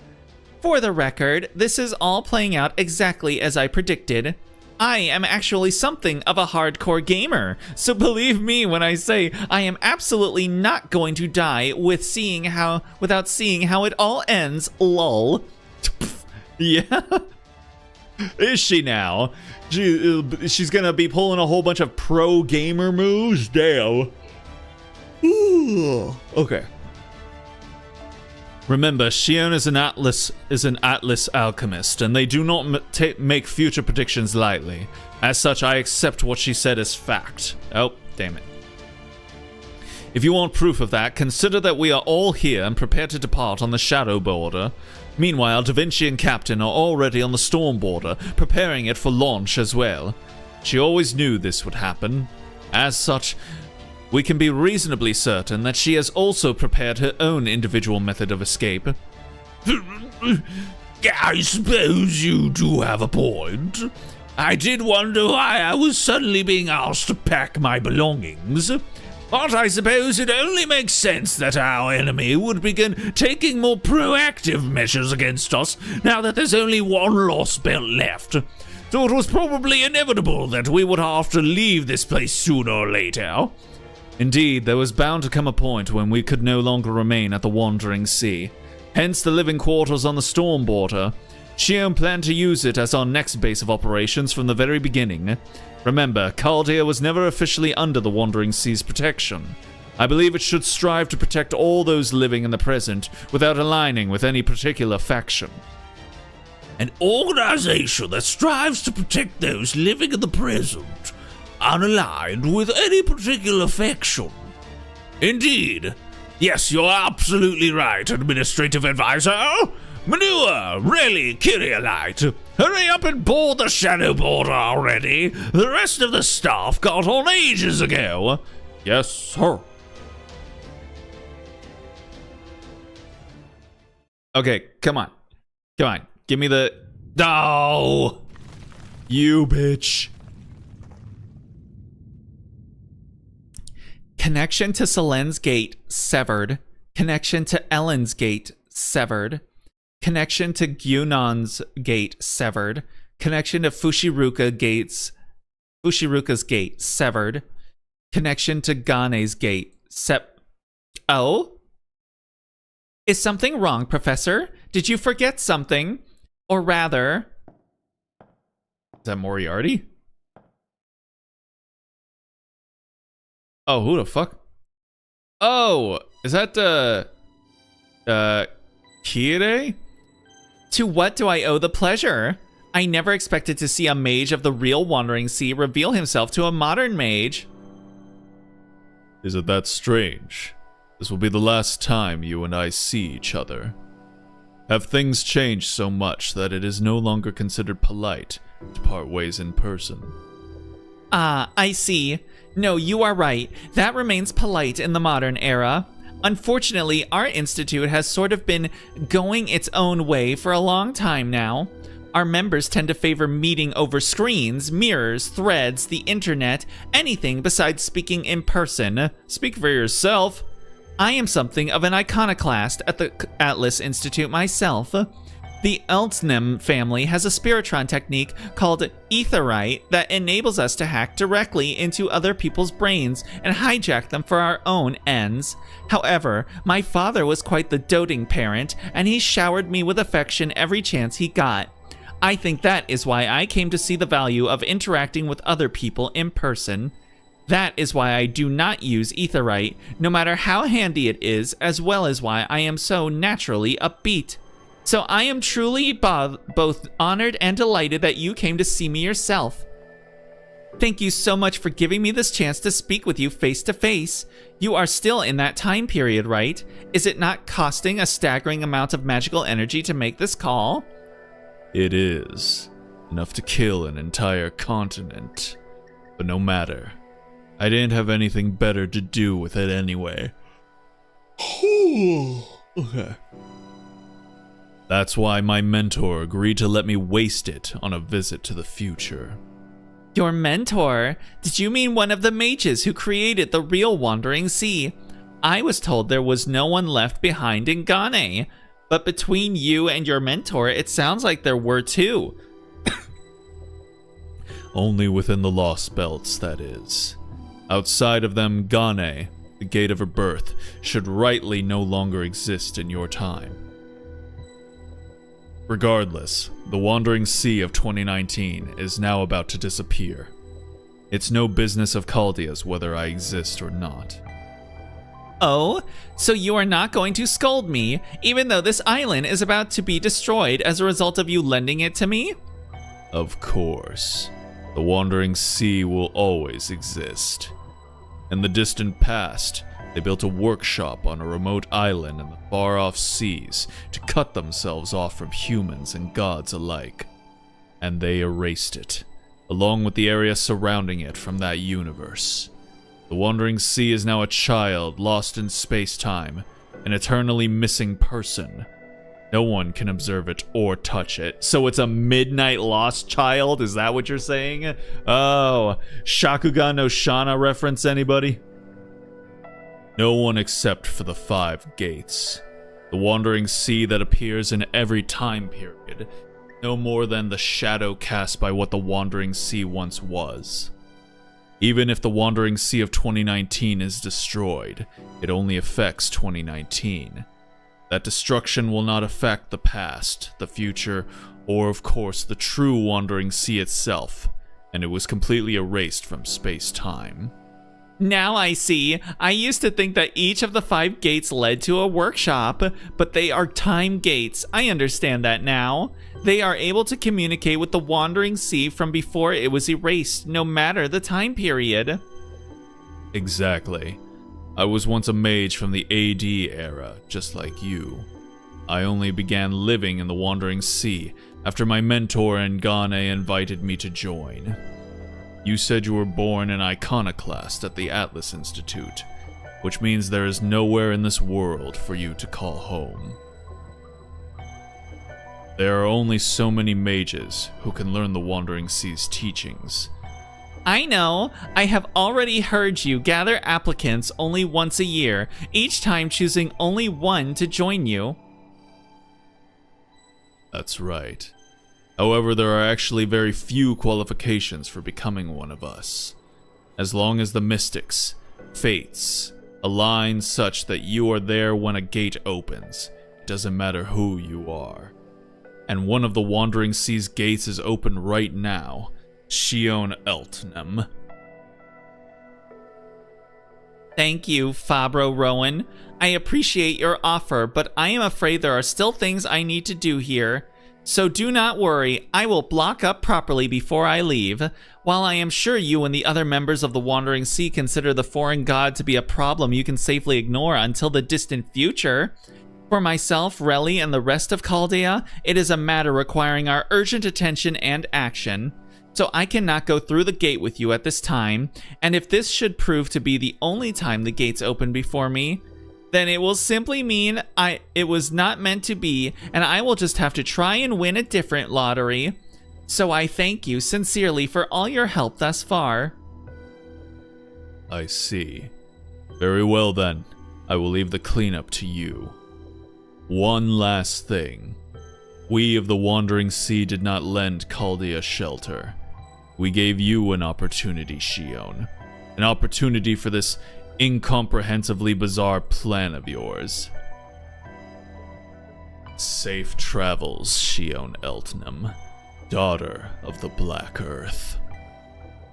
For the record, this is all playing out exactly as I predicted. I am actually something of a hardcore gamer, so believe me when I say I am absolutely not going to die without seeing how it all ends, lol. Yeah. Is she now? She's gonna be pulling a whole bunch of pro gamer moves? Damn. Ooh. Okay. Remember, Shion is an Atlas alchemist, and they do not make future predictions lightly. As such, I accept what she said as fact. Oh, damn it. If you want proof of that, consider that we are all here and prepared to depart on the shadow border. Meanwhile, Da Vinci and Captain are already on the storm border, preparing it for launch as well. She always knew this would happen. As such, we can be reasonably certain that she has also prepared her own individual method of escape. I suppose you do have a point. I did wonder why I was suddenly being asked to pack my belongings. But I suppose it only makes sense that our enemy would begin taking more proactive measures against us now that there's only one lost belt left. So it was probably inevitable that we would have to leave this place sooner or later. Indeed, there was bound to come a point when we could no longer remain at the Wandering Sea. Hence the living quarters on the storm border. Shion planned to use it as our next base of operations from the very beginning. Remember, Chaldea was never officially under the Wandering Sea's protection. I believe it should strive to protect all those living in the present without aligning with any particular faction. An organization that strives to protect those living in the present, unaligned with any particular faction. Indeed. Yes, you're absolutely right, Administrative Advisor. Manure, really, Kyrielite. Hurry up and board the shadow border already. The rest of the staff got on ages ago. Yes, sir. Okay, come on. Come on. Give me the... No! You bitch. Connection to Selen's Gate severed. Connection to Ellen's Gate severed. Connection to Gyunon's Gate severed. Connection to Fushiruka's Gate severed. Connection to Gane's Gate Oh? Is something wrong, Professor? Did you forget something? Or rather... Is that Moriarty? Oh, who the fuck? Oh, is that, Kire? To what do I owe the pleasure? I never expected to see a mage of the real Wandering Sea reveal himself to a modern mage. Is it that strange? This will be the last time you and I see each other. Have things changed so much that it is no longer considered polite to part ways in person? Ah, I see. No, you are right. That remains polite in the modern era. Unfortunately, our institute has sort of been going its own way for a long time now. Our members tend to favor meeting over screens, mirrors, threads, the internet, anything besides speaking in person. Speak for yourself. I am something of an iconoclast at the Atlas Institute myself. The Eltnem family has a Spiritron technique called Aetherite that enables us to hack directly into other people's brains and hijack them for our own ends. However, my father was quite the doting parent, and he showered me with affection every chance he got. I think that is why I came to see the value of interacting with other people in person. That is why I do not use Aetherite, no matter how handy it is, as well as why I am so naturally upbeat. So I am truly both honored and delighted that you came to see me yourself. Thank you so much for giving me this chance to speak with you face to face. You are still in that time period, right? Is it not costing a staggering amount of magical energy to make this call? It is. Enough to kill an entire continent. But no matter. I didn't have anything better to do with it anyway. Okay. That's why my mentor agreed to let me waste it on a visit to the future. Your mentor? Did you mean one of the mages who created the real Wandering Sea? I was told there was no one left behind in Gane. But between you and your mentor, it sounds like there were two. Only within the Lost Belts, that is. Outside of them, Gane, the gate of her birth, should rightly no longer exist in your time. Regardless, the Wandering Sea of 2019 is now about to disappear. It's no business of Chaldea's whether I exist or not. Oh, so you are not going to scold me, even though this island is about to be destroyed as a result of you lending it to me? Of course. The Wandering Sea will always exist. In the distant past, they built a workshop on a remote island in the far-off seas to cut themselves off from humans and gods alike. And they erased it, along with the area surrounding it from that universe. The Wandering Sea is now a child lost in space-time, an eternally missing person. No one can observe it or touch it. So it's a midnight lost child? Is that what you're saying? Oh, Shakugan no Shana reference, anybody? No one except for the 5 gates. The wandering sea that appears in every time period. No more than the shadow cast by what the wandering sea once was. Even if the wandering sea of 2019 is destroyed, it only affects 2019. That destruction will not affect the past, the future, or of course the true wandering sea itself, and it was completely erased from space-time. Now I see. I used to think that each of the 5 gates led to a workshop, but they are time gates. I understand that now. They are able to communicate with the wandering sea from before it was erased, no matter the time period. Exactly. I was once a mage from the AD era, just like you. I only began living in the wandering sea after my mentor Ngane invited me to join. You said you were born an iconoclast at the Atlas Institute, which means there is nowhere in this world for you to call home. There are only so many mages who can learn the Wandering Sea's teachings. I know. I have already heard you gather applicants only once a year, each time choosing only one to join you. That's right. However, there are actually very few qualifications for becoming one of us. As long as the mystics, fates, align such that you are there when a gate opens, it doesn't matter who you are. And one of the Wandering Sea's gates is open right now. Shion Eltnam. Thank you, Fabro Rowan. I appreciate your offer, but I am afraid there are still things I need to do here. So do not worry, I will block up properly before I leave. While I am sure you and the other members of the Wandering Sea consider the foreign god to be a problem you can safely ignore until the distant future, for myself, Relly, and the rest of Chaldea, it is a matter requiring our urgent attention and action. So I cannot go through the gate with you at this time, and if this should prove to be the only time the gates open before me, then it will simply mean it was not meant to be, and I will just have to try and win a different lottery. So I thank you sincerely for all your help thus far. I see. Very well then. I will leave the cleanup to you. One last thing. We of the Wandering Sea did not lend Chaldea shelter. We gave you an opportunity, Shion. An opportunity for this incomprehensibly bizarre plan of yours. Safe travels, Shion Eltnam, daughter of the Black Earth.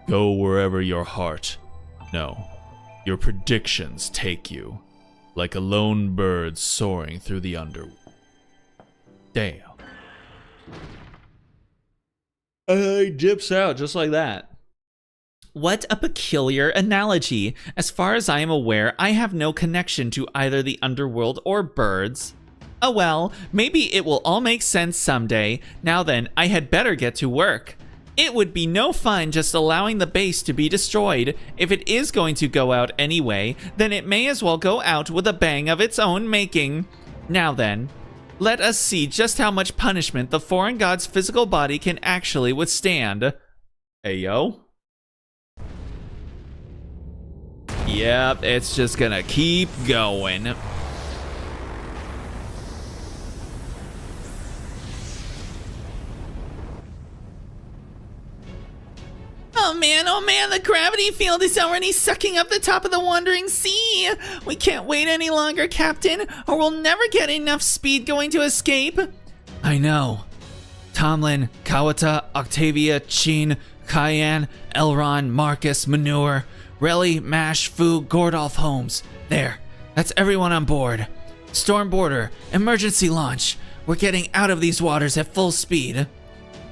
Go wherever your heart, no, your predictions take you, like a lone bird soaring through the underworld. Damn. He dips out just like that. What a peculiar analogy. As far as I am aware, I have no connection to either the underworld or birds. Oh well, maybe it will all make sense someday. Now then, I had better get to work. It would be no fun just allowing the base to be destroyed. If it is going to go out anyway, then it may as well go out with a bang of its own making. Now then, let us see just how much punishment the foreign god's physical body can actually withstand. Hey, yo. Yep, it's just gonna keep going. Oh man, the gravity field is already sucking up the top of the Wandering Sea. We can't wait any longer, Captain, or we'll never get enough speed going to escape. I know. Tomlin, Kawata, Octavia, Chin, Cayenne, Elron, Marcus, Manure, Relly, Mash, Fu, Gordolph, Holmes. There, that's everyone on board. Storm border, emergency launch. We're getting out of these waters at full speed.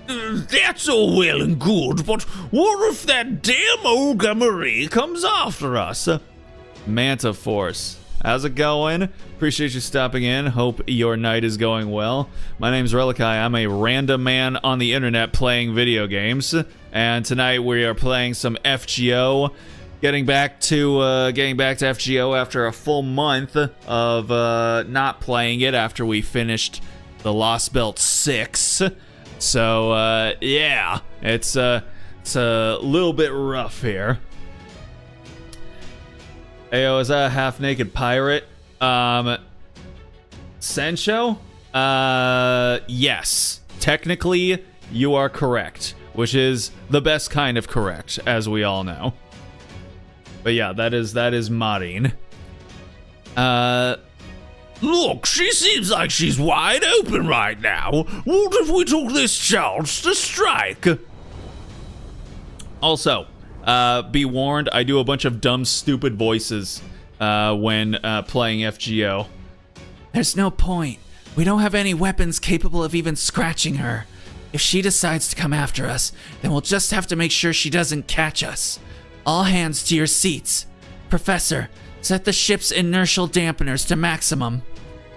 That's all well and good, but what if that damn Olga Marie comes after us? Manta Force. How's it going? Appreciate you stopping in. Hope your night is going well. My name's Relikai. I'm a random man on the internet playing video games. And tonight we are playing some FGO. Getting back to FGO after a full month of not playing it after we finished the Lost Belt 6. So, yeah, it's a little bit rough here. Ayo, is that a half-naked pirate? Sencho? Yes. Technically, you are correct, which is the best kind of correct, as we all know. But yeah, that is Marin. Look, she seems like she's wide open right now. What if we took this chance to strike? Also, be warned, I do a bunch of dumb, stupid voices when playing FGO. There's no point. We don't have any weapons capable of even scratching her. If she decides to come after us, then we'll just have to make sure she doesn't catch us. All hands to your seats. Professor, set the ship's inertial dampeners to maximum.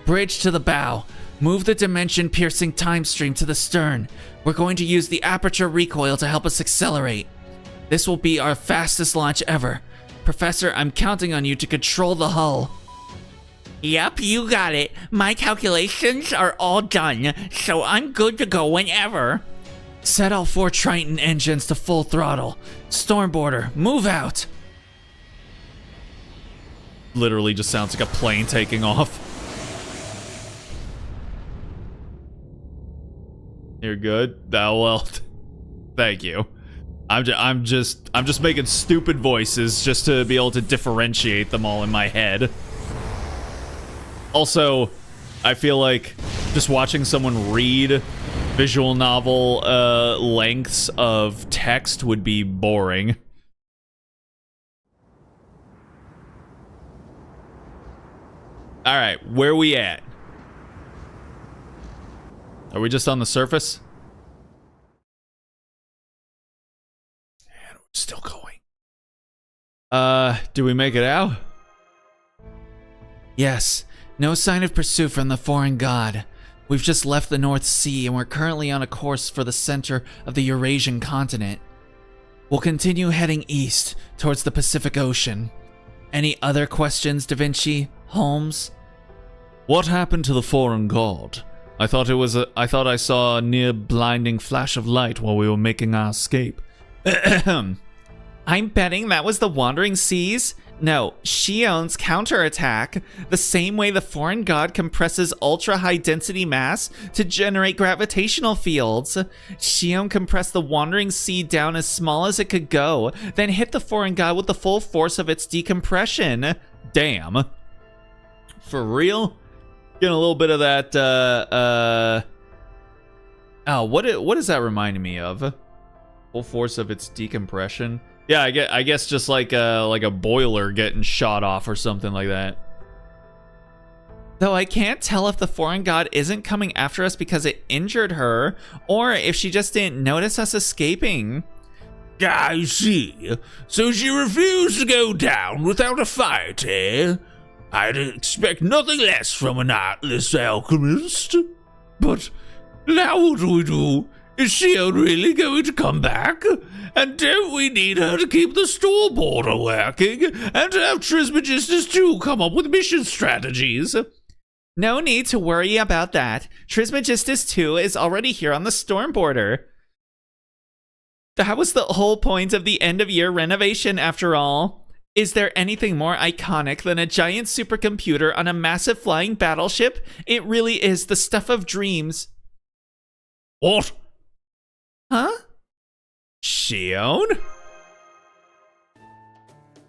Bridge to the bow. Move the dimension-piercing time stream to the stern. We're going to use the aperture recoil to help us accelerate. This will be our fastest launch ever. Professor, I'm counting on you to control the hull. Yep, you got it. My calculations are all done, so I'm good to go whenever. Set all 4 Triton engines to full throttle. Stormboarder, move out. Literally just sounds like a plane taking off. You're good? Oh, well, thank you. I'm just making stupid voices just to be able to differentiate them all in my head. Also, I feel like just watching someone read visual novel lengths of text would be boring. All right, where we at? Are we just on the surface? And we're still going. Do we make it out? Yes. No sign of pursuit from the foreign god. We've just left the North Sea and we're currently on a course for the center of the Eurasian continent. We'll continue heading east towards the Pacific Ocean. Any other questions, Da Vinci? Holmes? What happened to the foreign god? I thought I saw a near blinding flash of light while we were making our escape. I'm betting that was the Wandering Seas. No, Shion's counterattack. The same way the foreign god compresses ultra-high density mass to generate gravitational fields. Shion compressed the Wandering Sea down as small as it could go, then hit the foreign god with the full force of its decompression. Damn. For real? Getting a little bit of that, oh, what is that reminding me of? Full force of its decompression? Yeah, I guess just like a boiler getting shot off or something like that. Though I can't tell if the foreign god isn't coming after us because it injured her, or if she just didn't notice us escaping. I see. So she refused to go down without a fight, eh? I'd expect nothing less from an artless alchemist. But now what do we do? Is Shion really going to come back? And don't we need her to keep the stormboarder working? And to have Trismegistus too come up with mission strategies? No need to worry about that. Trismegistus 2 is already here on the stormboarder. That was the whole point of the end-of-year renovation, after all. Is there anything more iconic than a giant supercomputer on a massive flying battleship? It really is the stuff of dreams. What? Huh? Shion?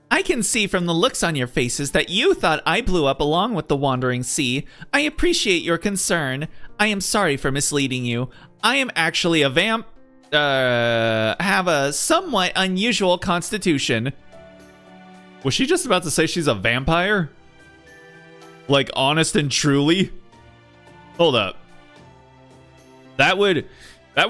I can see from the looks on your faces that you thought I blew up along with the Wandering Sea. I appreciate your concern. I am sorry for misleading you. I am actually a have a somewhat unusual constitution. Was she just about to say she's a vampire? Like, honest and truly? Hold up. That would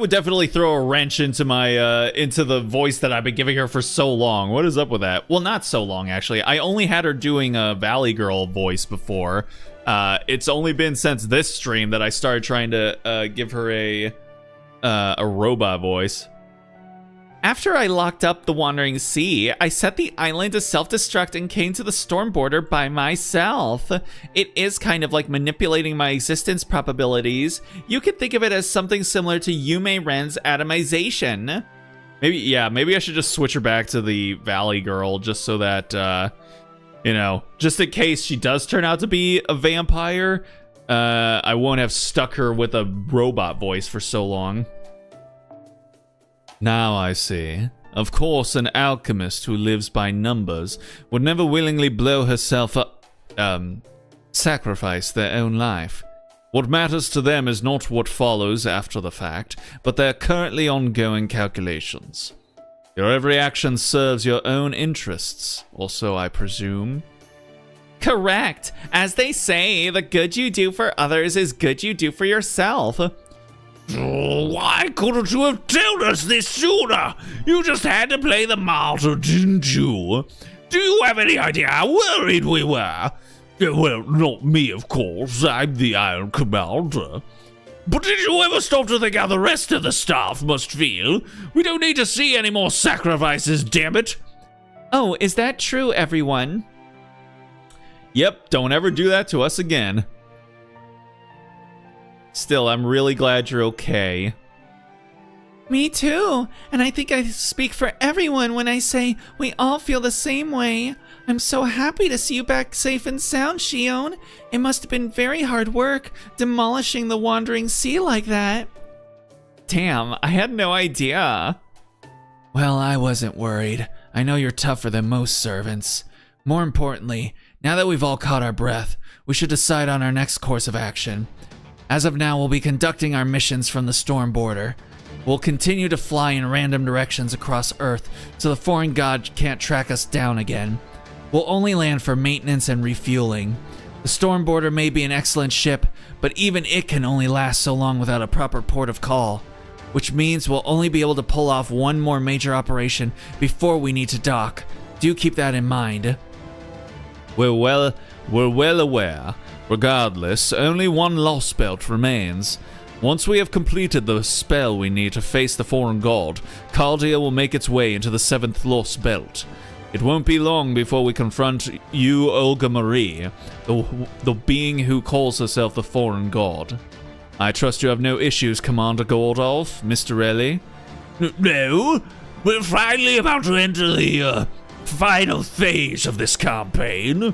definitely throw a wrench into my into the voice that I've been giving her for so long. What is up with that? Well, not so long actually. I only had her doing a Valley Girl voice before. It's only been since this stream that I started trying to give her a robot voice. After I locked up the Wandering Sea, I set the island to self-destruct and came to the storm border by myself. It is kind of like manipulating my existence probabilities. You could think of it as something similar to Yume Ren's atomization. Maybe I should just switch her back to the Valley Girl just so that, you know, just in case she does turn out to be a vampire, I won't have stuck her with a robot voice for so long. Now I see. Of course, an alchemist who lives by numbers would never willingly blow herself up, sacrifice their own life. What matters to them is not what follows after the fact, but their currently ongoing calculations. Your every action serves your own interests, or so I presume. Correct. As they say, the good you do for others is good you do for yourself. Why couldn't you have told us this sooner? You just had to play the martyr, didn't you? Do you have any idea how worried we were? Well, not me, of course. I'm the Iron Commander. But did you ever stop to think how the rest of the staff must feel? We don't need to see any more sacrifices, damn it. Oh, is that true, everyone? Yep, don't ever do that to us again. Still, I'm really glad you're okay. Me too. And I think I speak for everyone when I say we all feel the same way. I'm so happy to see you back safe and sound, Shion. It must have been very hard work demolishing the Wandering Sea like that. Damn, I had no idea. Well, I wasn't worried. I know you're tougher than most servants. More importantly, now that we've all caught our breath, we should decide on our next course of action. As of now, we'll be conducting our missions from the storm border. We'll continue to fly in random directions across Earth so the foreign god can't track us down again. We'll only land for maintenance and refueling. The storm border may be an excellent ship, but even it can only last so long without a proper port of call, which means we'll only be able to pull off one more major operation before we need to dock. Do keep that in mind. We're well aware. Regardless, only one lost belt remains. Once we have completed the spell we need to face the foreign god, Caldia will make its way into the 7th lost belt. It won't be long before we confront you, Olga Marie, the being who calls herself the foreign god. I trust you have no issues, Commander Gordolf, Mr. Ellie? No, we're finally about to enter the final phase of this campaign.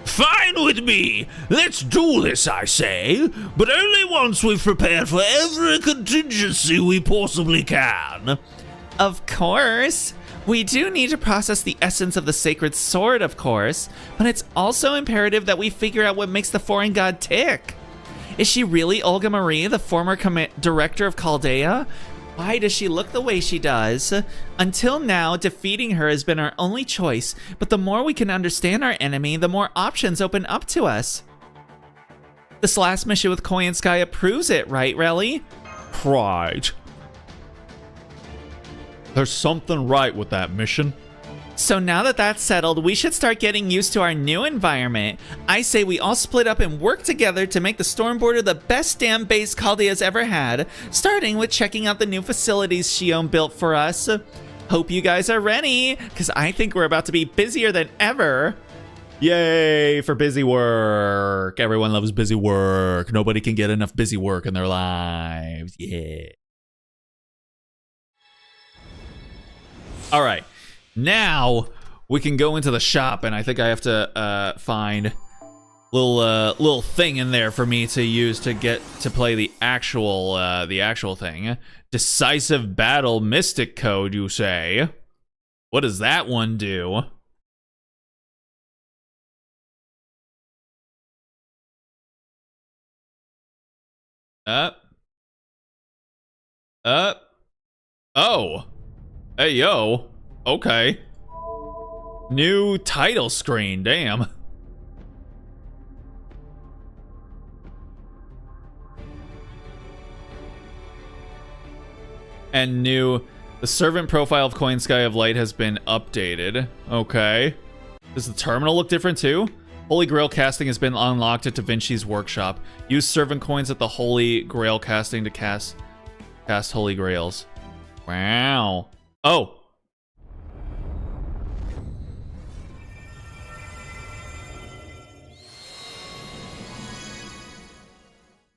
Fine with me. Let's do this, I say, but only once we've prepared for every contingency we possibly can. Of course. We do need to process the essence of the sacred sword, of course, but it's also imperative that we figure out what makes the foreign god tick. Is she really Olga Marie, the former director of Chaldea? Why does she look the way she does? Until now, defeating her has been our only choice, but the more we can understand our enemy, the more options open up to us. This last mission with Koyanskaya proves it, right, Relly? Right. There's something right with that mission. So now that that's settled, we should start getting used to our new environment. I say we all split up and work together to make the storm border the best damn base Chaldea's ever had, starting with checking out the new facilities Shion built for us. Hope you guys are ready, because I think we're about to be busier than ever. Yay for busy work. Everyone loves busy work. Nobody can get enough busy work in their lives. Yeah. All right. Now we can go into the shop, and I think I have to find little thing in there for me to use to get to play the actual thing. Decisive battle mystic code, you say? What does that one do? Oh. Hey, yo. Okay. New title screen, damn. And the servant profile of Coin Sky of Light has been updated. Okay. Does the terminal look different too? Holy Grail casting has been unlocked at Da Vinci's workshop. Use servant coins at the Holy Grail casting to cast Holy Grails. Wow. Oh.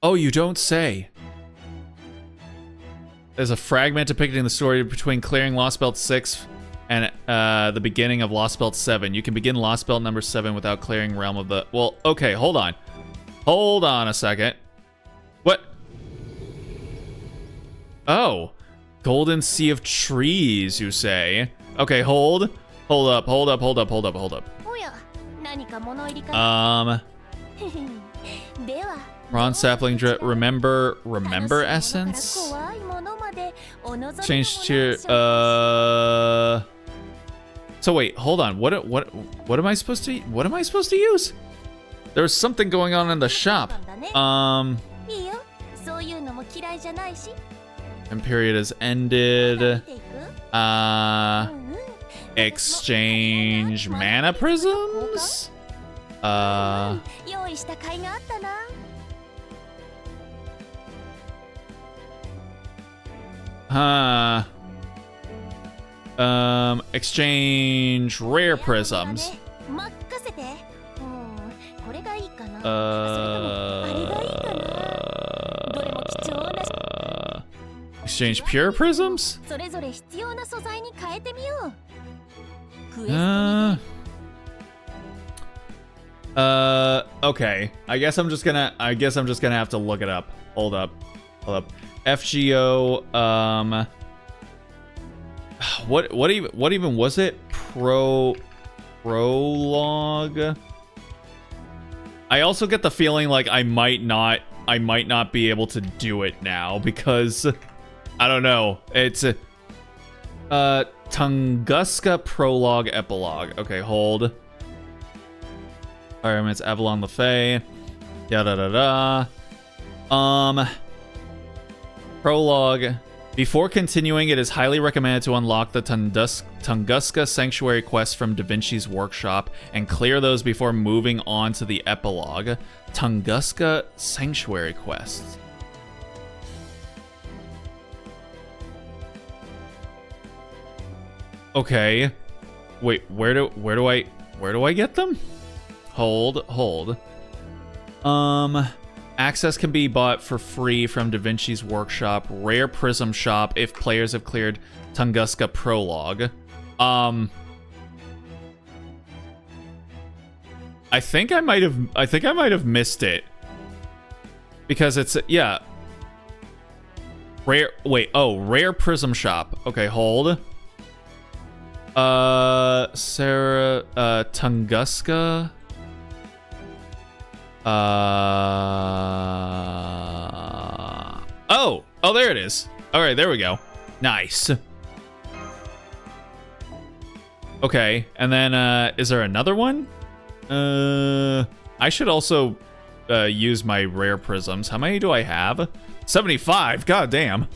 Oh, you don't say. There's a fragment depicting the story between clearing Lost Belt 6 and the beginning of Lost Belt 7. You can begin Lost Belt number 7 without clearing Realm of the... Well, okay, hold on. Hold on a second. What? Oh. Golden Sea of Trees, you say? Okay, hold. Hold up. Bronze sapling drip. Remember essence? Change to So wait, hold on. What am I supposed to use? There's something going on in the shop. And period has ended. Exchange mana prisms? Exchange rare prisms. Exchange pure prisms? Okay. I guess I'm just gonna have to look it up. Hold up. FGO, what even was it? Prologue? I also get the feeling like I might not be able to do it now because I don't know. It's Tunguska Prologue Epilogue. Okay, hold. Alright, it's Avalon the Fae. Yada da. Prologue. Before continuing, it is highly recommended to unlock the Tunguska Sanctuary quests from Da Vinci's workshop and clear those before moving on to the epilogue. Tunguska Sanctuary quests. Okay. Wait, where do I get them? Hold. Access can be bought for free from Da Vinci's workshop, Rare Prism Shop, if players have cleared Tunguska Prologue. I think I might have missed it. Because it's Rare Prism Shop. Okay, hold. Sarah Tunguska. Oh, there it is. All right, there we go. Nice. Okay, and then is there another one? I should also use my rare prisms. How many do I have? 75. God damn.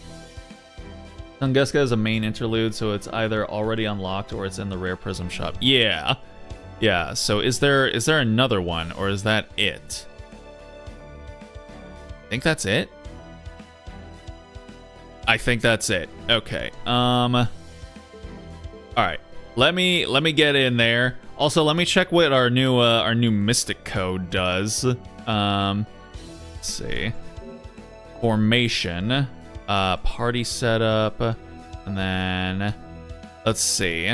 Tunguska is a main interlude, so it's either already unlocked or it's in the rare prism shop. Yeah. So is there another one, or is that it? I think that's it. Okay. All right. Let me get in there. Also, let me check what our new mystic code does. Let's see. Formation, party setup, and then let's see.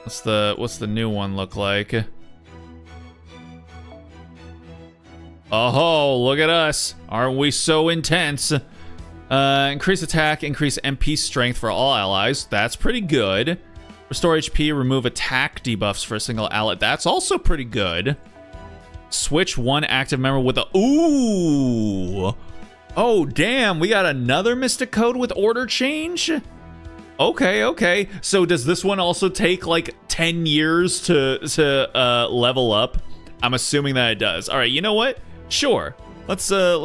What's the new one look like? Oh, look at us. Aren't we so intense? Increase attack, increase MP strength for all allies. That's pretty good. Restore HP, remove attack debuffs for a single ally. That's also pretty good. Switch one active member with a... Ooh! Oh, damn. We got another Mystic Code with order change? Okay. So does this one also take like 10 years to level up? I'm assuming that it does. All right, you know what? Sure. Let's go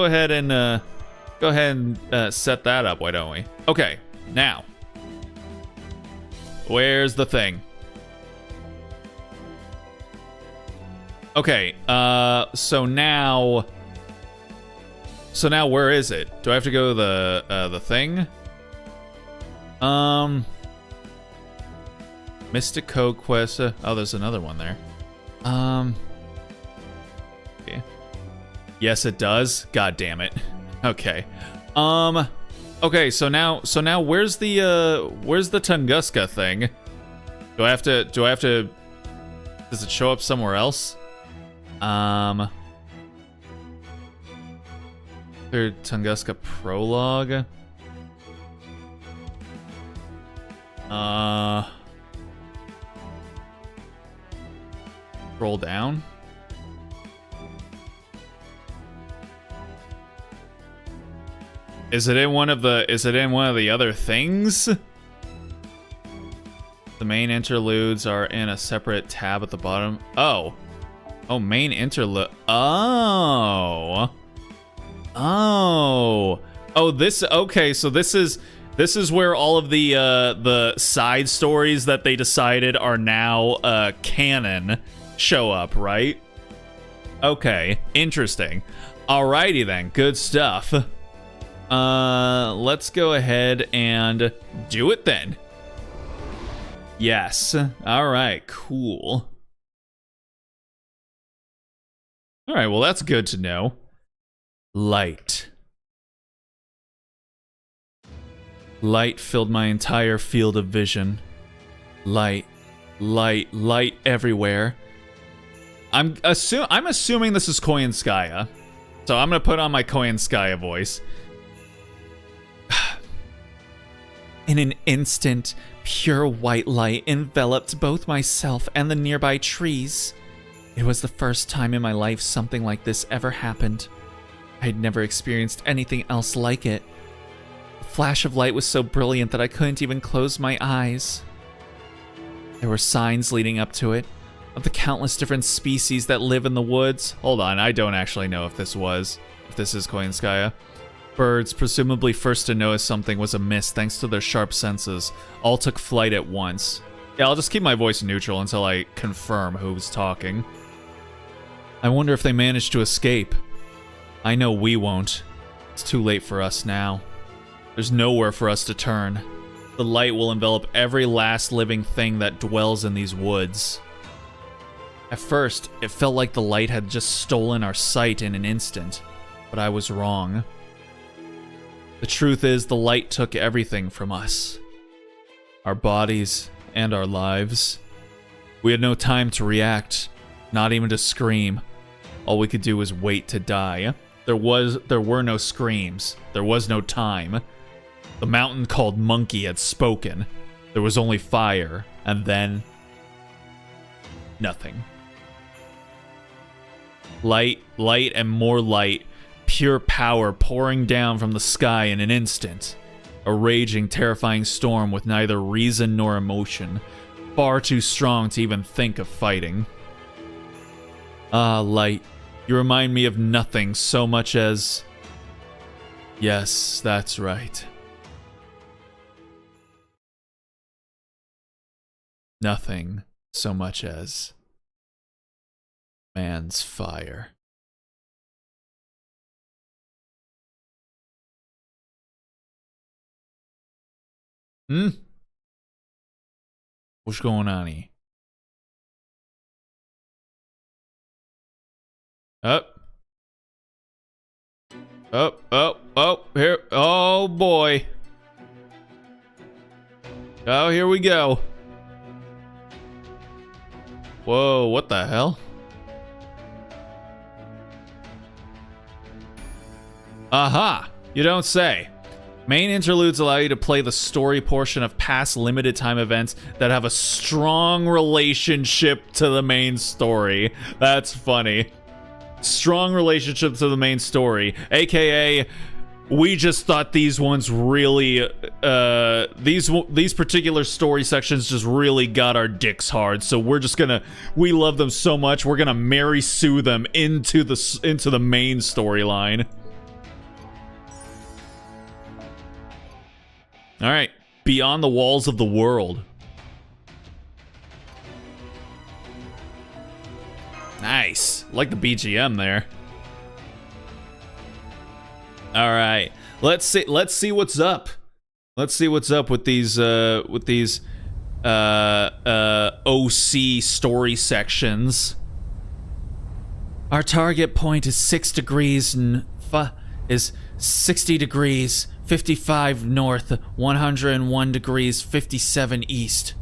ahead and set that up. Why don't we? Okay. Now, where's the thing? Okay. So now where is it? Do I have to go to the thing? Mystic Code Quest. Oh, there's another one there. Okay. Yes, it does. God damn it. Okay. Okay, so now where's the Tunguska thing? Do I have to does it show up somewhere else? Third Tunguska prologue. Scroll down. Is it in one of the other things? The main interludes are in a separate tab at the bottom. Oh, main interlude. Oh, this. Okay, so this is where all of the side stories that they decided are now canon show up, right? Okay, interesting. Alrighty then, good stuff. Let's go ahead and do it then. Yes. All right, cool. All right, well, that's good to know. Light. Light filled my entire field of vision. Light, light, light everywhere. I'm assuming this is Koyanskaya. So I'm gonna put on my Koyanskaya voice. In an instant, pure white light enveloped both myself and the nearby trees. It was the first time in my life something like this ever happened. I had never experienced anything else like it. The flash of light was so brilliant that I couldn't even close my eyes. There were signs leading up to it, of the countless different species that live in the woods. Hold on, I don't actually know if this is Koyanskaya. Birds, presumably first to notice something was amiss thanks to their sharp senses, all took flight at once. Yeah, I'll just keep my voice neutral until I confirm who's talking. I wonder if they managed to escape. I know we won't. It's too late for us now. There's nowhere for us to turn. The light will envelop every last living thing that dwells in these woods. At first, it felt like the light had just stolen our sight in an instant, but I was wrong. The truth is, the light took everything from us. Our bodies and our lives. We had no time to react, not even to scream. All we could do was wait to die. There were no screams. There was no time. The mountain called Monkey had spoken. There was only fire, and then nothing. Light, light, and more light. Pure power pouring down from the sky in an instant. A raging, terrifying storm with neither reason nor emotion. Far too strong to even think of fighting. Ah, light. You remind me of nothing so much as... Yes, that's right. Nothing so much as... man's fire. What's going on here? Up. Here. Oh, boy. Oh, here we go. Whoa, what the hell? Aha! You don't say. Main interludes allow you to play the story portion of past limited time events that have a strong relationship to the main story. That's funny. Strong relationship to the main story, aka we just thought these ones really these particular story sections just really got our dicks hard, so we love them so much we're gonna Mary Sue them into the main storyline. All right, beyond the walls of the world. Nice. Like the BGM there. All right. Let's see what's up. Let's see what's up with these OC story sections. Our target point is 6 degrees and is 60 degrees, 55 north, 101 degrees, 57 east.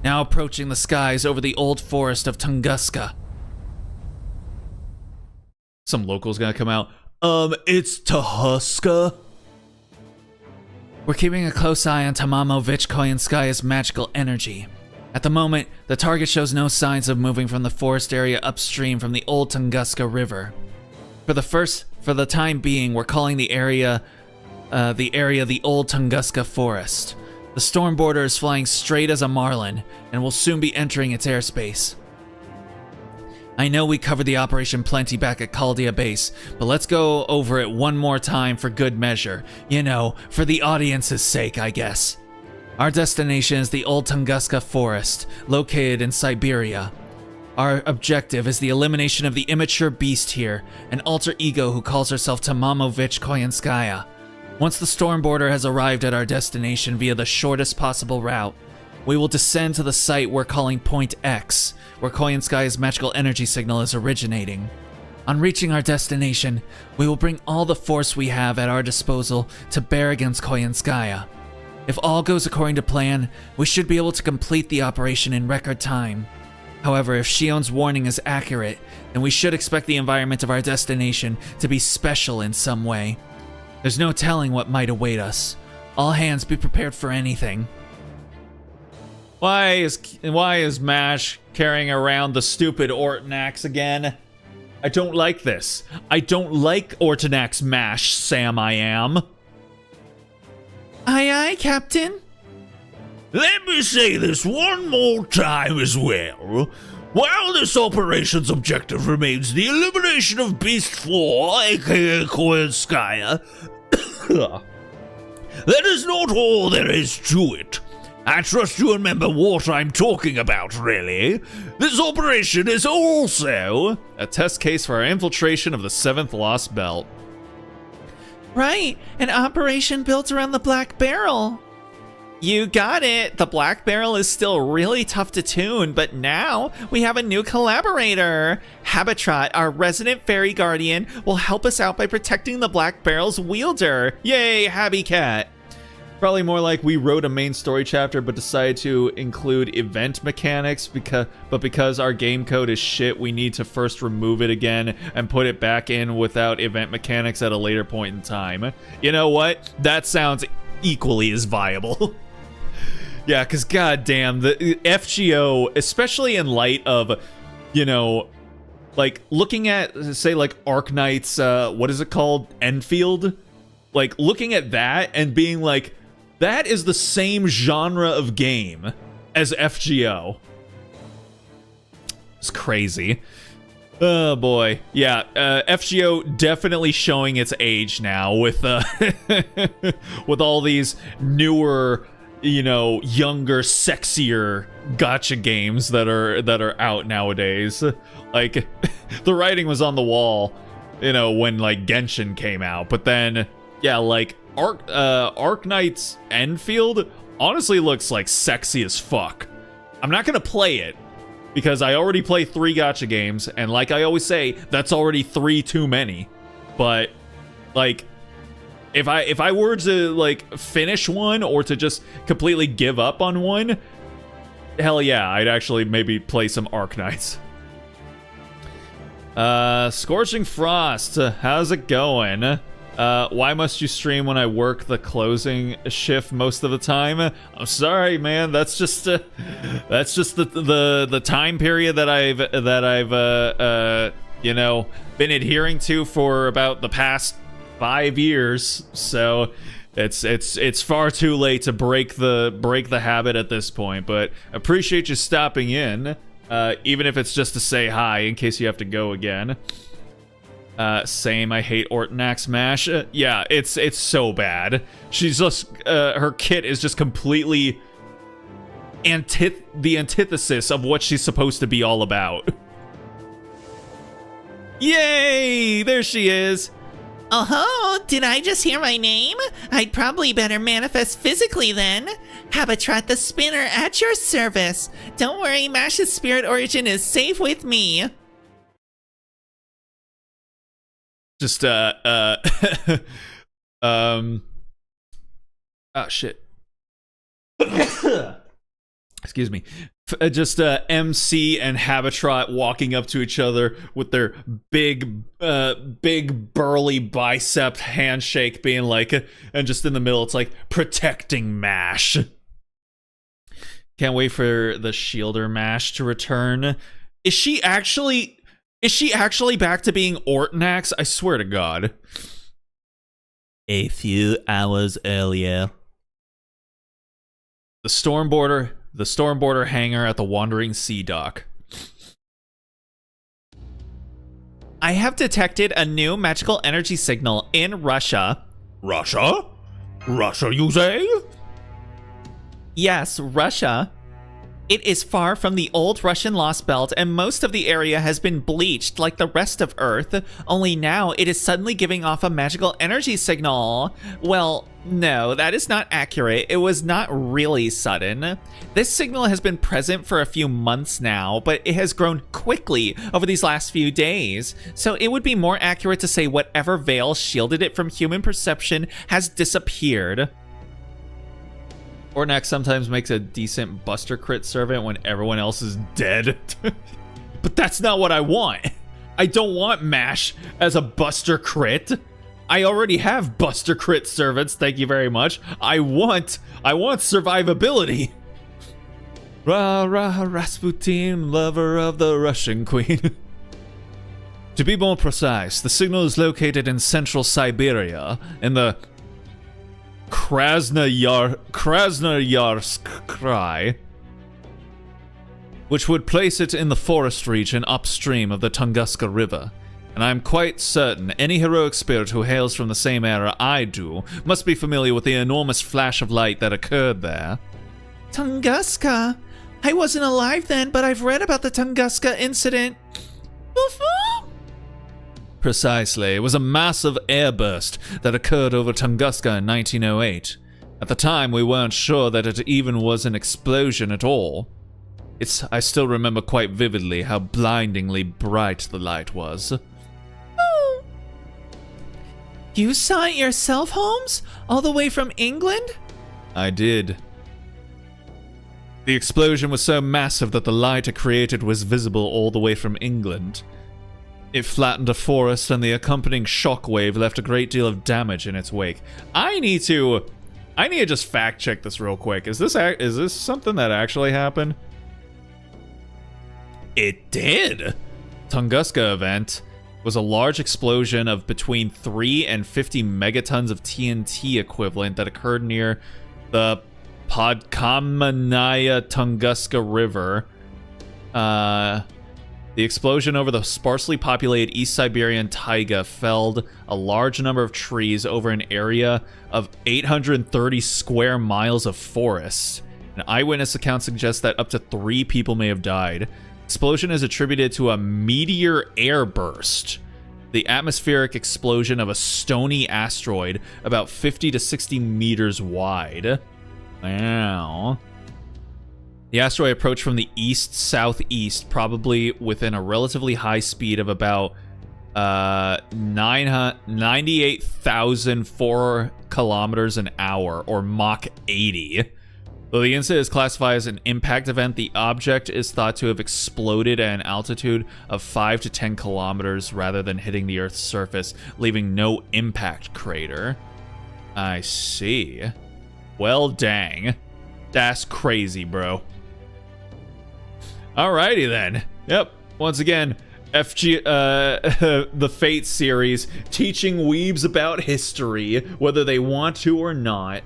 Now approaching the skies over the old forest of Tunguska. Some locals gonna come out. It's Tahuska. We're keeping a close eye on Tamamo Vichkoyanskaya's magical energy. At the moment, the target shows no signs of moving from the forest area upstream from the old Tunguska River. For the time being, we're calling the area the old Tunguska Forest. The storm border is flying straight as a marlin, and will soon be entering its airspace. I know we covered the operation plenty back at Caldia Base, but let's go over it one more time for good measure. You know, for the audience's sake, I guess. Our destination is the old Tunguska Forest, located in Siberia. Our objective is the elimination of the immature beast here, an alter ego who calls herself Tamamo Vichkoyanskaya. Once the storm border has arrived at our destination via the shortest possible route, we will descend to the site we're calling Point X, where Koyanskaya's magical energy signal is originating. On reaching our destination, we will bring all the force we have at our disposal to bear against Koyanskaya. If all goes according to plan, we should be able to complete the operation in record time. However, if Shion's warning is accurate, then we should expect the environment of our destination to be special in some way. There's no telling what might await us. All hands be prepared for anything. Why is Mash carrying around the stupid Ortonax again? I don't like this. I don't like Ortonax Mash, Sam I am. Aye aye, Captain. Let me say this one more time as well. While this operation's objective remains the elimination of Beast 4, aka Koyanskaya, that is not all there is to it. I trust you remember what I'm talking about, really. This operation is also a test case for our infiltration of the 7th Lost Belt. Right, an operation built around the Black Barrel. You got it. The Black Barrel is still really tough to tune, but now we have a new collaborator. Habitrot, our resident fairy guardian, will help us out by protecting the Black Barrel's wielder. Yay, Habby Cat. Probably more like we wrote a main story chapter but decided to include event mechanics because our game code is shit, we need to first remove it again and put it back in without event mechanics at a later point in time. You know what? That sounds equally as viable. Yeah, because goddamn, the FGO, especially in light of, you know, like looking at, say, like Arknight's, what is it called? Enfield? Like looking at that and being like, that is the same genre of game as FGO. It's crazy. Oh boy. Yeah, FGO definitely showing its age now with with all these newer, you know, younger, sexier gacha games that are out nowadays. Like the writing was on the wall, you know, when like Genshin came out, but then yeah, like Arknight's Enfield honestly looks like sexy as fuck. I'm not gonna play it because I already play 3 gacha games, and like I always say, that's already 3 too many. But like, if I were to like finish one or to just completely give up on one, hell yeah, I'd actually maybe play some Arknights. Scorching Frost, how's it going? Why must you stream when I work the closing shift most of the time? I'm sorry, man. That's just the time period that I've you know, been adhering to for about the past 5 years. So it's far too late to break the habit at this point. But appreciate you stopping in, even if it's just to say hi in case you have to go again. Same, I hate Ortonax Mash. Yeah, it's so bad. She's just, her kit is just completely the antithesis of what she's supposed to be all about. Yay! There she is. Oh, did I just hear my name? I'd probably better manifest physically then. Habitat the Spinner at your service. Don't worry, Mash's spirit origin is safe with me. Just oh shit. Excuse me. Just MC and Habitrat walking up to each other with their big burly bicep handshake, being like, and just in the middle, it's like protecting Mash. Can't wait for the Shielder Mash to return. Is she actually back to being Ortnax? I swear to God. A few hours earlier. The Stormborder hangar at the Wandering Sea Dock. I have detected a new magical energy signal in Russia. Russia? Russia, you say? Yes, Russia. It is far from the old Russian Lost Belt, and most of the area has been bleached like the rest of Earth, only now it is suddenly giving off a magical energy signal. Well, no, that is not accurate. It was not really sudden. This signal has been present for a few months now, but it has grown quickly over these last few days, so it would be more accurate to say whatever veil shielded it from human perception has disappeared. Ortnax sometimes makes a decent Buster Crit servant when everyone else is dead. But that's not what I want. I don't want Mash as a Buster Crit. I already have Buster Crit servants, thank you very much. I want survivability. Rah rah Rasputin, lover of the Russian queen. To be more precise, the signal is located in central Siberia, in the Krasnoyarsk Krai, which would place it in the forest region upstream of the Tunguska River. And I am quite certain any heroic spirit who hails from the same era I do must be familiar with the enormous flash of light that occurred there. Tunguska? I wasn't alive then, but I've read about the Tunguska incident. Precisely. It was a massive airburst that occurred over Tunguska in 1908. At the time, we weren't sure that it even was an explosion at all. I still remember quite vividly how blindingly bright the light was. Oh. You saw it yourself, Holmes? All the way from England? I did. The explosion was so massive that the light it created was visible all the way from England. It flattened a forest, and the accompanying shockwave left a great deal of damage in its wake. I need to just fact check this real quick. Is this something that actually happened? It did. Tunguska event was a large explosion of between 3 and 50 megatons of TNT equivalent that occurred near the Podkamennaya Tunguska River. The explosion over the sparsely populated East Siberian taiga felled a large number of trees over an area of 830 square miles of forest. An eyewitness account suggests that up to 3 people may have died. Explosion is attributed to a meteor airburst, the atmospheric explosion of a stony asteroid about 50 to 60 meters wide. Wow. The asteroid approached from the east-southeast, probably within a relatively high speed of about 98,004 kilometers an hour, or Mach 80. Though the incident is classified as an impact event, the object is thought to have exploded at an altitude of 5 to 10 kilometers rather than hitting the Earth's surface, leaving no impact crater. I see. Well, dang. That's crazy, bro. Alrighty then. Yep. Once again, the Fate series, teaching weebs about history, whether they want to or not.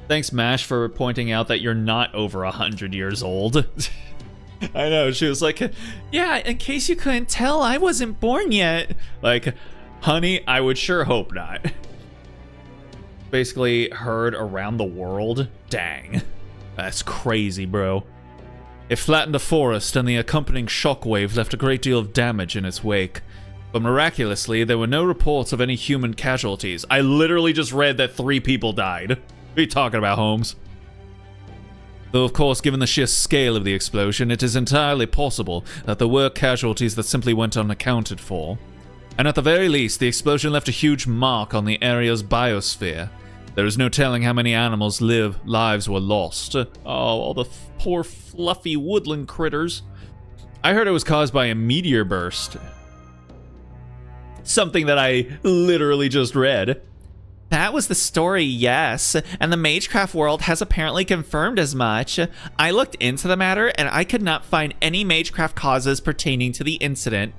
Thanks, Mash, for pointing out that you're not over 100 years old. I know, she was like, yeah, in case you couldn't tell, I wasn't born yet. Like, honey, I would sure hope not. Basically heard around the world. Dang. That's crazy, bro. It flattened a forest, and the accompanying shockwave left a great deal of damage in its wake. But miraculously, there were no reports of any human casualties. I literally just read that 3 people died. What are you talking about, Holmes? Though, of course, given the sheer scale of the explosion, it is entirely possible that there were casualties that simply went unaccounted for. And at the very least, the explosion left a huge mark on the area's biosphere. There is no telling how many animals' lives were lost. Oh, all the poor fluffy woodland critters. I heard it was caused by a meteor burst. Something that I literally just read. That was the story, yes, and the Magecraft world has apparently confirmed as much. I looked into the matter, and I could not find any Magecraft causes pertaining to the incident.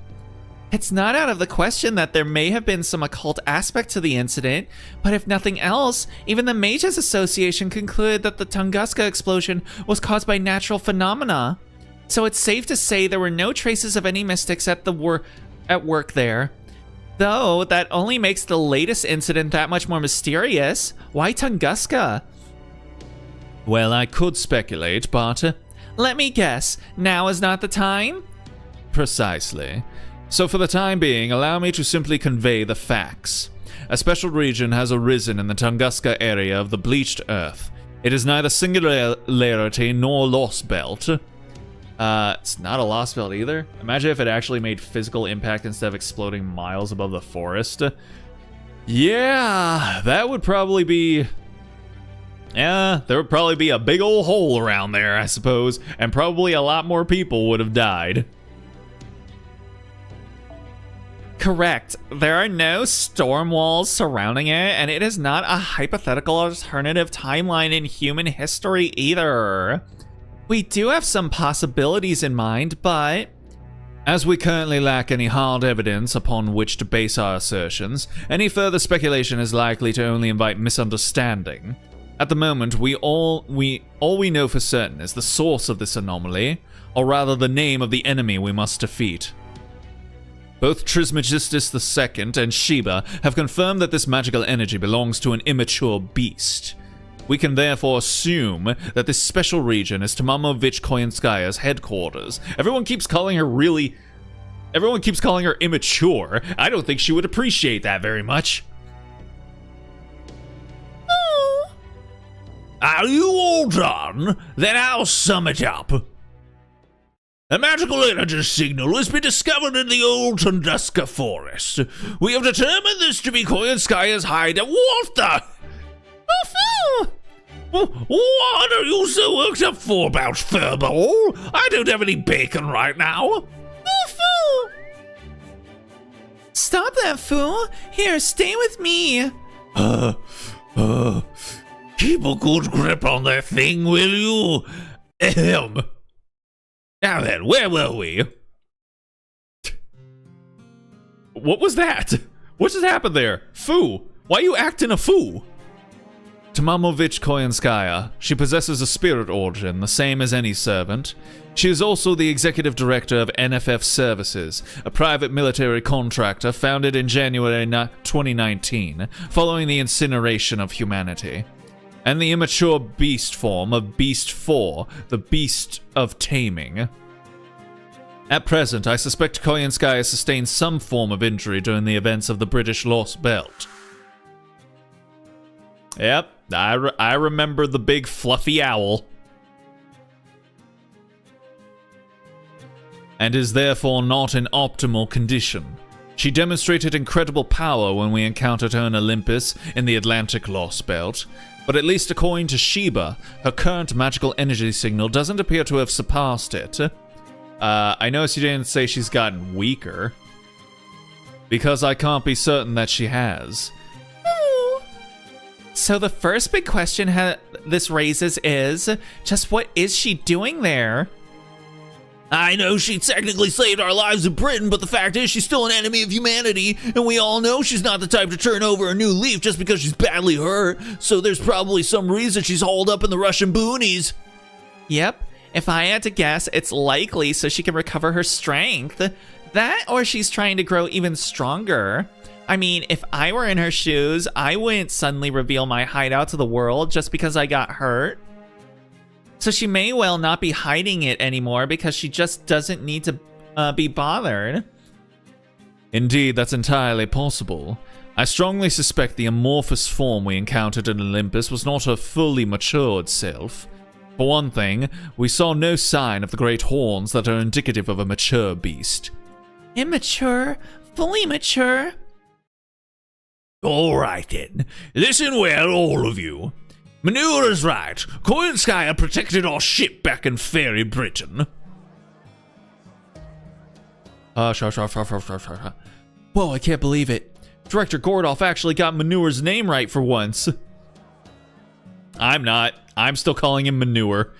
It's not out of the question that there may have been some occult aspect to the incident, but if nothing else, even the Mages Association concluded that the Tunguska explosion was caused by natural phenomena. So it's safe to say there were no traces of any mystics at work there. Though, that only makes the latest incident that much more mysterious. Why Tunguska? Well, I could speculate, but... Let me guess, now is not the time? Precisely. So for the time being, allow me to simply convey the facts. A special region has arisen in the Tunguska area of the Bleached Earth. It is neither singularity nor lost belt. It's not a lost belt either. Imagine if it actually made physical impact instead of exploding miles above the forest. Yeah, that would probably be... Yeah, there would probably be a big old hole around there, I suppose, and probably a lot more people would have died. Correct. There are no storm walls surrounding it, and it is not a hypothetical alternative timeline in human history either. We do have some possibilities in mind, but... As we currently lack any hard evidence upon which to base our assertions, any further speculation is likely to only invite misunderstanding. At the moment, all we know for certain is the source of this anomaly, or rather the name of the enemy we must defeat. Both Trismegistus II and Sheba have confirmed that this magical energy belongs to an immature beast. We can therefore assume that this special region is Tomamovich Koyenskaya's headquarters. Everyone keeps calling her immature. I don't think she would appreciate that very much. Are you all done? Then I'll sum it up. A magical energy signal has been discovered in the old Tunguska forest. We have determined this to be Koyenskaya's hideout. What the? What are you so worked up for about, Furball? I don't have any bacon right now. Stop that, fool! Here, stay with me! Keep a good grip on that thing, will you? Ahem. Now then, where were we? What was that? What just happened there? Foo! Why are you acting a fool? Tomamovich Koyenskaya. She possesses a spirit origin, the same as any servant. She is also the executive director of NFF Services, a private military contractor founded in January 2019, following the incineration of humanity. And the immature beast form of Beast 4, the Beast of Taming. At present, I suspect Koyenskaya sustained some form of injury during the events of the British Lost Belt. Yep, I remember the big fluffy owl. And is therefore not in optimal condition. She demonstrated incredible power when we encountered her in Olympus in the Atlantic Lost Belt, but at least according to Sheba, her current magical energy signal doesn't appear to have surpassed it. I noticed you didn't say she's gotten weaker. Because I can't be certain that she has. So the first big question this raises is, just what is she doing there? I know she technically saved our lives in Britain, but the fact is she's still an enemy of humanity, and we all know she's not the type to turn over a new leaf just because she's badly hurt, so there's probably some reason she's holed up in the Russian boonies. Yep, if I had to guess, it's likely so she can recover her strength. That or she's trying to grow even stronger. I mean, if I were in her shoes, I wouldn't suddenly reveal my hideout to the world just because I got hurt. So she may well not be hiding it anymore because she just doesn't need to be bothered. Indeed, that's entirely possible. I strongly suspect the amorphous form we encountered in Olympus was not her fully matured self. For one thing, we saw no sign of the great horns that are indicative of a mature beast. Immature? Fully mature? All right then. Listen well, all of you. Manure is right. Koinskaya protected our ship back in fairy Britain. Whoa, I can't believe it. Director Gordoff actually got Manure's name right for once. I'm not. I'm still calling him Manure.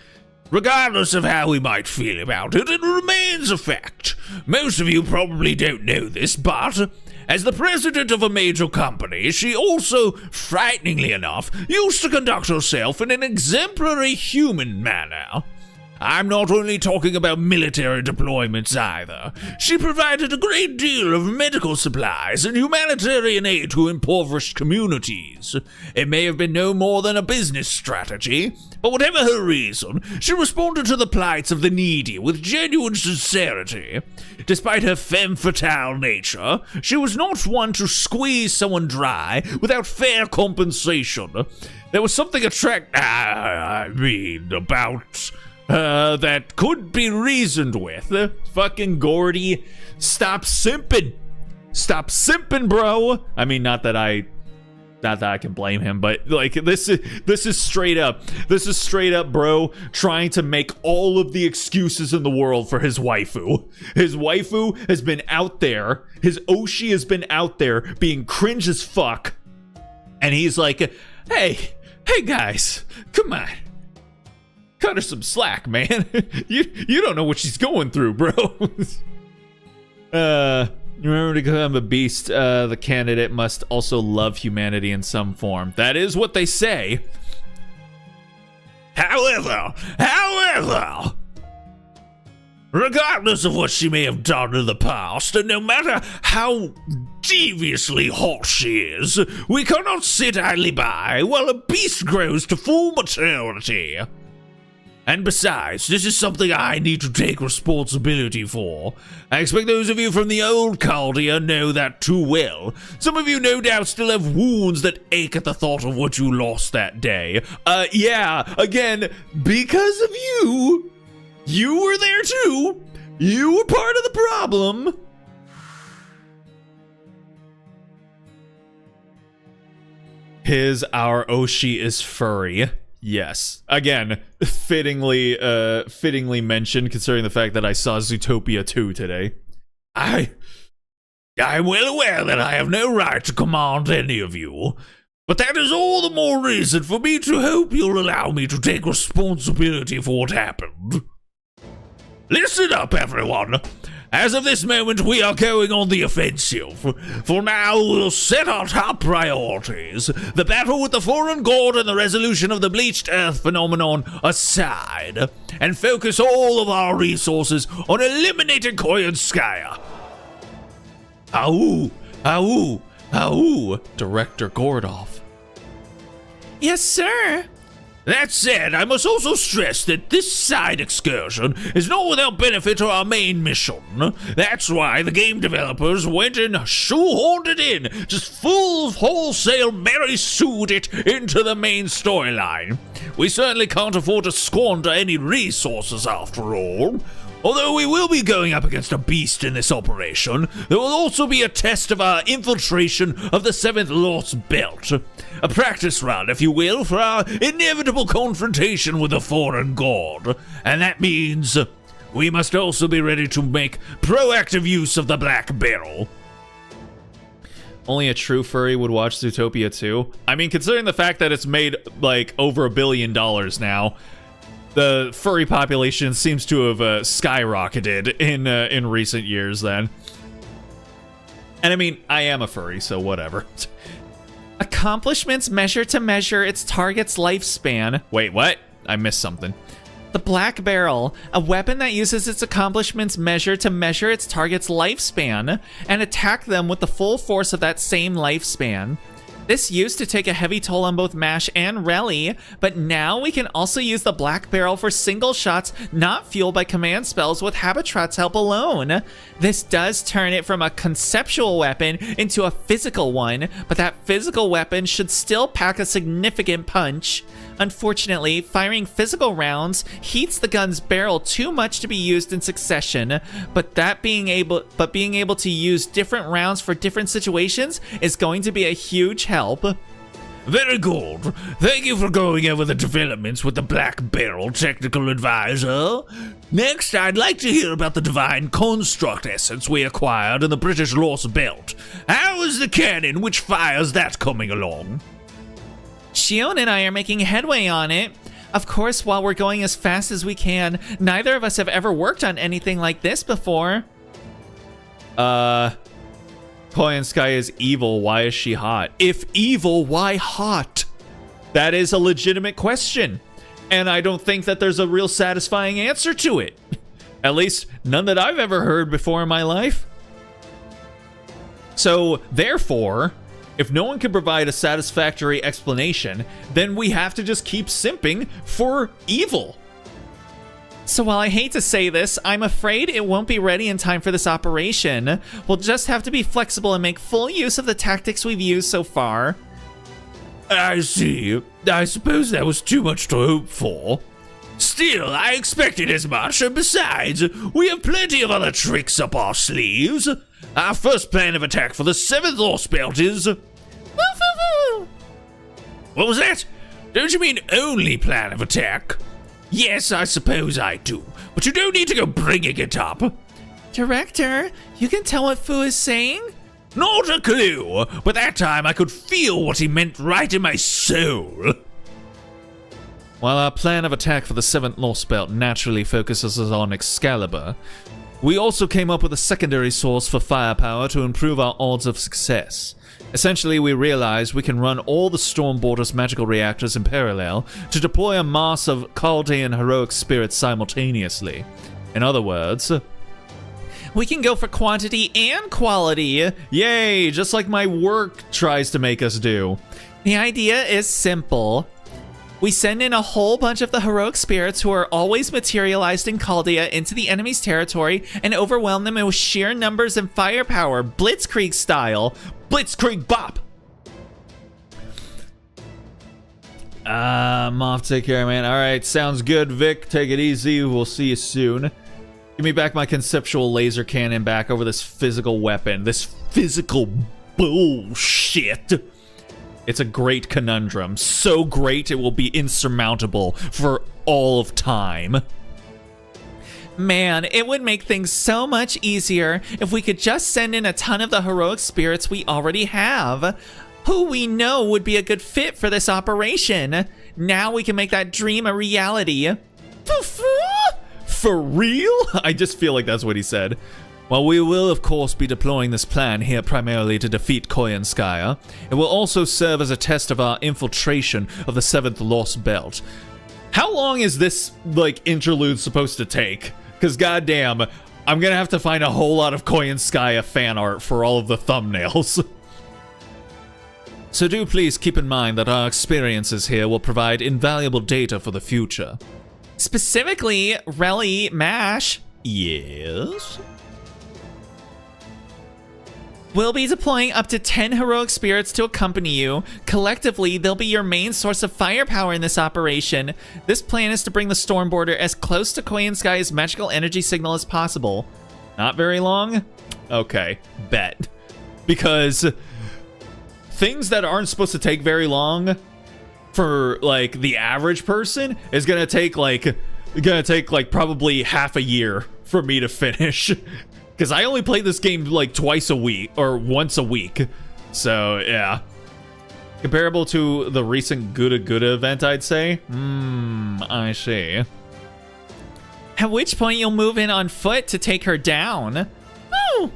Regardless of how we might feel about it, it remains a fact. Most of you probably don't know this, but as the president of a major company, she also, frighteningly enough, used to conduct herself in an exemplary human manner. I'm not only talking about military deployments either. She provided a great deal of medical supplies and humanitarian aid to impoverished communities. It may have been no more than a business strategy, but whatever her reason, she responded to the plights of the needy with genuine sincerity. Despite her femme fatale nature, she was not one to squeeze someone dry without fair compensation. There was something about that could be reasoned with. Fucking Gordy, stop simping. Stop simping, bro. I mean, not that I can blame him, but like this is straight up. This is straight up, bro, trying to make all of the excuses in the world for his waifu. His waifu has been out there. His Oshi has been out there being cringe as fuck. And he's like, hey guys, come on. Cut her some slack, man. you don't know what she's going through, bro. Remember, to become a beast, the candidate must also love humanity in some form. That is what they say. However, regardless of what she may have done in the past, and no matter how deviously hot she is, we cannot sit idly by while a beast grows to full maturity. And besides, this is something I need to take responsibility for. I expect those of you from the old Caldia know that too well. Some of you no doubt still have wounds that ache at the thought of what you lost that day. Yeah, again, because of you. You were there too. You were part of the problem. Our Oshi is furry. Yes. Again, fittingly mentioned, considering the fact that I saw Zootopia 2 today. I'm well aware that I have no right to command any of you, but that is all the more reason for me to hope you'll allow me to take responsibility for what happened. Listen up, everyone. As of this moment, we are going on the offensive. For now, we'll set our top priorities. The battle with the foreign god and the resolution of the bleached earth phenomenon aside, and focus all of our resources on eliminating Koyanskaya. Au! Director Gordoff. Yes, sir. That said, I must also stress that this side excursion is not without benefit to our main mission. That's why the game developers went and shoehorned it in, just full wholesale Mary Sued it into the main storyline. We certainly can't afford to squander any resources after all. Although we will be going up against a beast in this operation, there will also be a test of our infiltration of the 7th Lost Belt. A practice run, if you will, for our inevitable confrontation with the foreign god. And that means we must also be ready to make proactive use of the Black Barrel. Only a true furry would watch Zootopia 2. I mean, considering the fact that it's made, like, over $1 billion now, the furry population seems to have skyrocketed in recent years then. And I mean, I am a furry, so whatever. Accomplishments measure to measure its target's lifespan. Wait, what? I missed something. The Black Barrel, a weapon that uses its accomplishments measure to measure its target's lifespan and attack them with the full force of that same lifespan. This used to take a heavy toll on both Mash and Relly, but now we can also use the Black Barrel for single shots not fueled by command spells with Habitat's help alone. This does turn it from a conceptual weapon into a physical one, but that physical weapon should still pack a significant punch. Unfortunately, firing physical rounds heats the gun's barrel too much to be used in succession, but being able to use different rounds for different situations is going to be a huge help. Very good. Thank you for going over the developments with the Black Barrel Technical Advisor. Next, I'd like to hear about the Divine Construct essence we acquired in the British Lost Belt. How is the cannon which fires that coming along? Shion and I are making headway on it. Of course, while we're going as fast as we can, neither of us have ever worked on anything like this before. Koyanskaya is evil, why is she hot? If evil, why hot? That is a legitimate question. And I don't think that there's a real satisfying answer to it. At least, none that I've ever heard before in my life. So, therefore, if no one can provide a satisfactory explanation, then we have to just keep simping for evil. So while I hate to say this, I'm afraid it won't be ready in time for this operation. We'll just have to be flexible and make full use of the tactics we've used so far. I see. I suppose that was too much to hope for. Still, I expected as much, and besides, we have plenty of other tricks up our sleeves. Our first plan of attack for the 7th Lost Belt is... What was that? Don't you mean only plan of attack? Yes, I suppose I do, but you don't need to go bringing it up. Director, you can tell what Fu is saying? Not a clue, but that time I could feel what he meant right in my soul. While our plan of attack for the 7th Lost Belt naturally focuses on Excalibur, we also came up with a secondary source for firepower to improve our odds of success. Essentially, we realized we can run all the Stormborder's magical reactors in parallel to deploy a mass of Chaldean heroic spirits simultaneously. In other words, we can go for quantity and quality. Yay, just like my work tries to make us do. The idea is simple. We send in a whole bunch of the heroic spirits who are always materialized in Chaldea into the enemy's territory and overwhelm them with sheer numbers and firepower, Blitzkrieg style. Blitzkrieg bop! Moff, take care, man. Alright, sounds good, Vic. Take it easy. We'll see you soon. Give me back my conceptual laser cannon back over this physical weapon. This physical bullshit. It's a great conundrum. So great it will be insurmountable for all of time. Man, it would make things so much easier if we could just send in a ton of the heroic spirits we already have, who we know would be a good fit for this operation. Now we can make that dream a reality. For real? I just feel like that's what he said. While we will, of course, be deploying this plan here primarily to defeat Koyanskaya, it will also serve as a test of our infiltration of the 7th Lost Belt. How long is this, interlude supposed to take? Because goddamn, I'm gonna have to find a whole lot of Koyanskaya fan art for all of the thumbnails. So do please keep in mind that our experiences here will provide invaluable data for the future. Specifically, Relly Mash. Yes? We'll be deploying up to 10 heroic spirits to accompany you. Collectively, they'll be your main source of firepower in this operation. This plan is to bring the Stormborder as close to Koyanskaya's magical energy signal as possible. Not very long? Okay, bet. Because things that aren't supposed to take very long for, the average person is gonna take, probably half a year for me to finish. Because I only play this game twice a week, or once a week. So, yeah. Comparable to the recent Gouda Gouda event, I'd say. I see. At which point you'll move in on foot to take her down. Woo!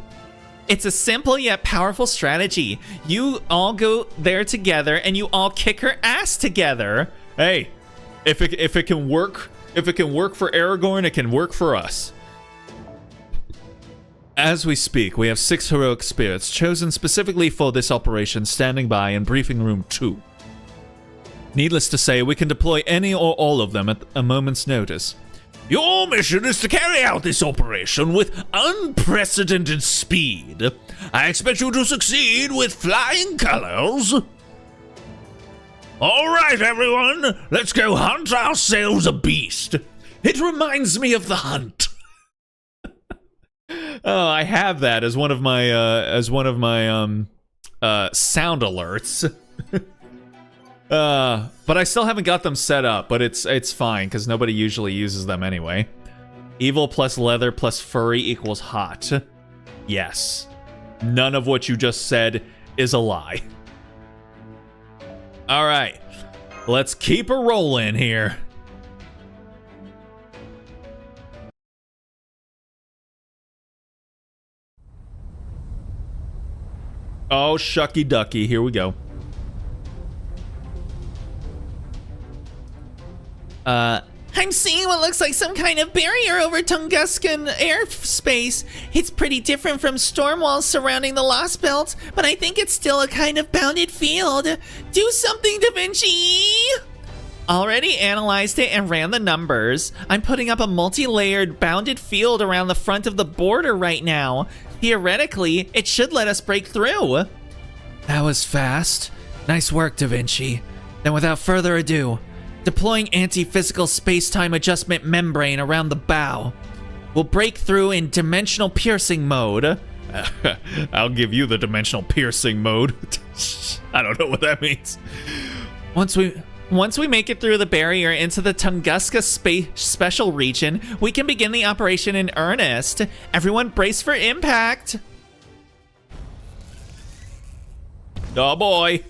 It's a simple yet powerful strategy. You all go there together and you all kick her ass together. Hey, if it can work for Aragorn, it can work for us. As we speak, we have 6 heroic spirits chosen specifically for this operation standing by in briefing room 2. Needless to say, we can deploy any or all of them at a moment's notice. Your mission is to carry out this operation with unprecedented speed. I expect you to succeed with flying colors. All right, everyone, let's go hunt ourselves a beast. It reminds me of The Hunt. Oh, I have that as one of my sound alerts. But I still haven't got them set up, but it's fine because nobody usually uses them anyway. Evil plus leather plus furry equals hot. Yes. None of what you just said is a lie. All right. Let's keep a rolling here. Oh, shucky ducky. Here we go. I'm seeing what looks like some kind of barrier over Tunguskan airspace. It's pretty different from storm walls surrounding the Lost Belt, but I think it's still a kind of bounded field. Do something, Da Vinci! Already analyzed it and ran the numbers. I'm putting up a multi-layered bounded field around the front of the border right now. Theoretically, it should let us break through. That was fast. Nice work, Da Vinci. Then without further ado, deploying anti-physical space-time adjustment membrane around the bow. We'll break through in dimensional piercing mode. I'll give you the dimensional piercing mode. I don't know what that means. Once we make it through the barrier into the Tunguska special region, we can begin the operation in earnest. Everyone brace for impact. Oh boy.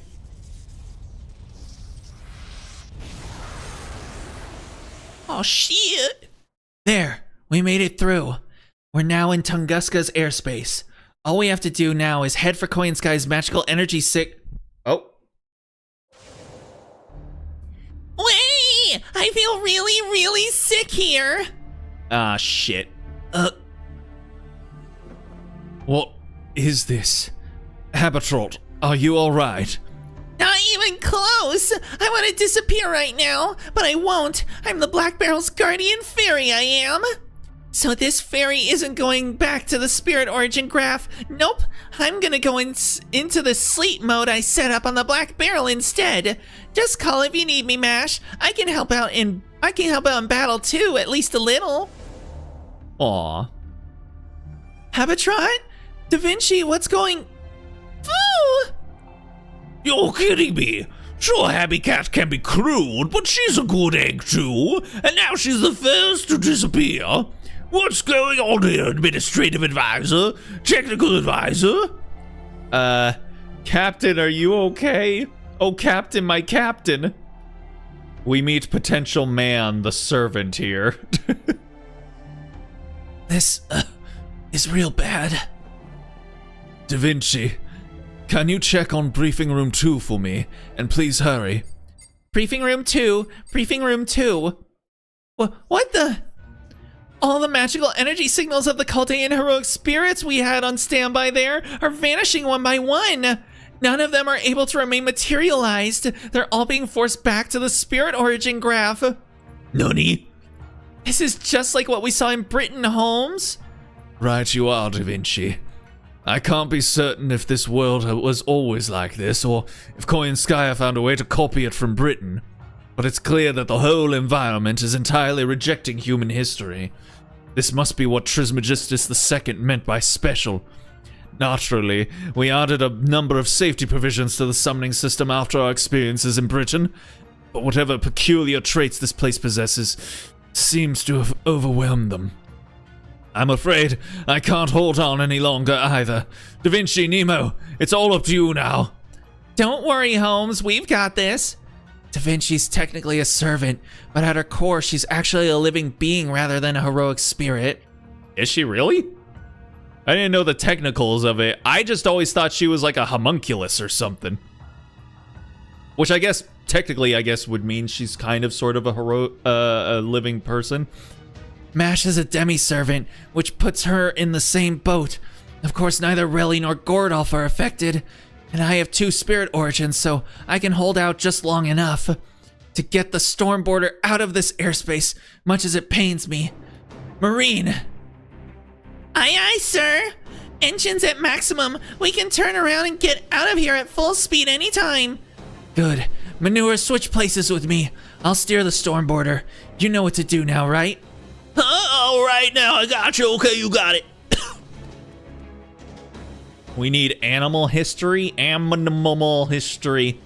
Oh shit! There, we made it through. We're now in Tunguska's airspace. All we have to do now is head for Coin Sky's magical energy Oh. Wait! I feel really, really sick here. Ah, shit. What is this? Habatrot, are you alright? Not even close! I want to disappear right now, but I won't. I'm the Black Barrel's guardian fairy, I am. So this fairy isn't going back to the spirit origin graph. Nope, I'm gonna go into the sleep mode I set up on the Black Barrel instead. Just call if you need me, Mash. I can help out in battle too, at least a little. Aw. Habatrot? Da Vinci, what's going... Ooh! You're kidding me. Sure, Happy Cat can be crude, but she's a good egg too, and now she's the first to disappear. What's going on here, administrative advisor? Technical advisor? Captain, are you okay? Oh, Captain, my Captain. We meet potential man, the servant here. This, is real bad. Da Vinci, can you check on briefing room 2 for me? And please hurry. Briefing room 2. Briefing room 2. What the? All the magical energy signals of the Chaldean heroic spirits we had on standby there are vanishing one by one. None of them are able to remain materialized. They're all being forced back to the spirit origin graph. Nani? This is just like what we saw in Britain, Holmes. Right you are, Da Vinci. I can't be certain if this world was always like this, or if Coin Sky found a way to copy it from Britain. But it's clear that the whole environment is entirely rejecting human history. This must be what Trismegistus II meant by special. Naturally, we added a number of safety provisions to the summoning system after our experiences in Britain, but whatever peculiar traits this place possesses seems to have overwhelmed them. I'm afraid I can't hold on any longer either. Da Vinci, Nemo, it's all up to you now. Don't worry, Holmes, we've got this. Da Vinci's technically a servant, but at her core, she's actually a living being rather than a heroic spirit. Is she really? I didn't know the technicals of it. I just always thought she was like a homunculus or something. Which I guess, technically, would mean she's kind of sort of a living person. Mash is a demi-servant, which puts her in the same boat. Of course, neither Relly nor Gordolf are affected, and I have 2 spirit origins, so I can hold out just long enough to get the Stormboarder out of this airspace, much as it pains me. Marine! Aye, aye, sir. Engines at maximum. We can turn around and get out of here at full speed anytime. Good. Manure, switch places with me. I'll steer the Stormboarder. You know what to do now, right? All right, now I got you. Okay, you got it. We need animal history. Animal history.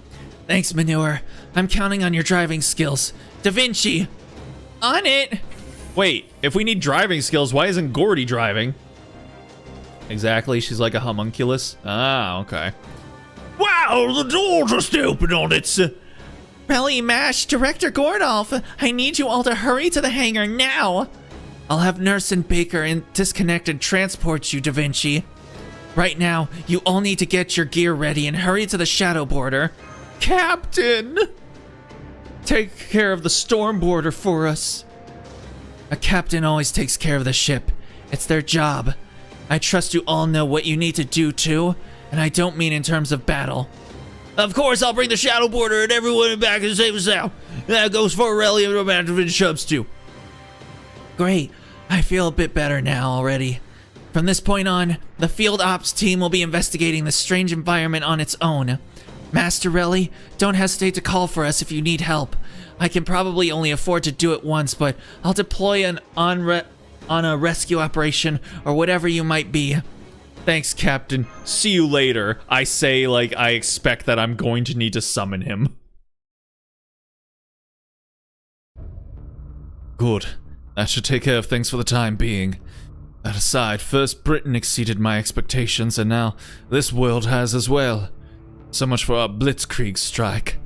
Thanks, Manure. I'm counting on your driving skills. Da Vinci! On it. Wait, if we need driving skills, why isn't Gordy driving? Exactly, she's like a homunculus. Ah, okay. Wow, the door just opened on its. Relly, Mash, Director Gordolf, I need you all to hurry to the hangar now. I'll have Nurse and Baker and disconnect and transport you, Da Vinci. Right now, you all need to get your gear ready and hurry to the Shadow Border. Captain! Take care of the Stormboarder for us. A captain always takes care of the ship. It's their job. I trust you all know what you need to do too, and I don't mean in terms of battle. Of course, I'll bring the Shadow Border and everyone back and safe and sound. That goes for Relly and Romantic and Shubs too. Great. I feel a bit better now already. From this point on, the field ops team will be investigating this strange environment on its own. Master Relly, don't hesitate to call for us if you need help. I can probably only afford to do it once, but I'll deploy on a rescue operation or whatever you might be. Thanks, Captain. See you later. I say like I expect that I'm going to need to summon him. Good. That should take care of things for the time being. That aside, first Britain exceeded my expectations, and now this world has as well. So much for our Blitzkrieg strike.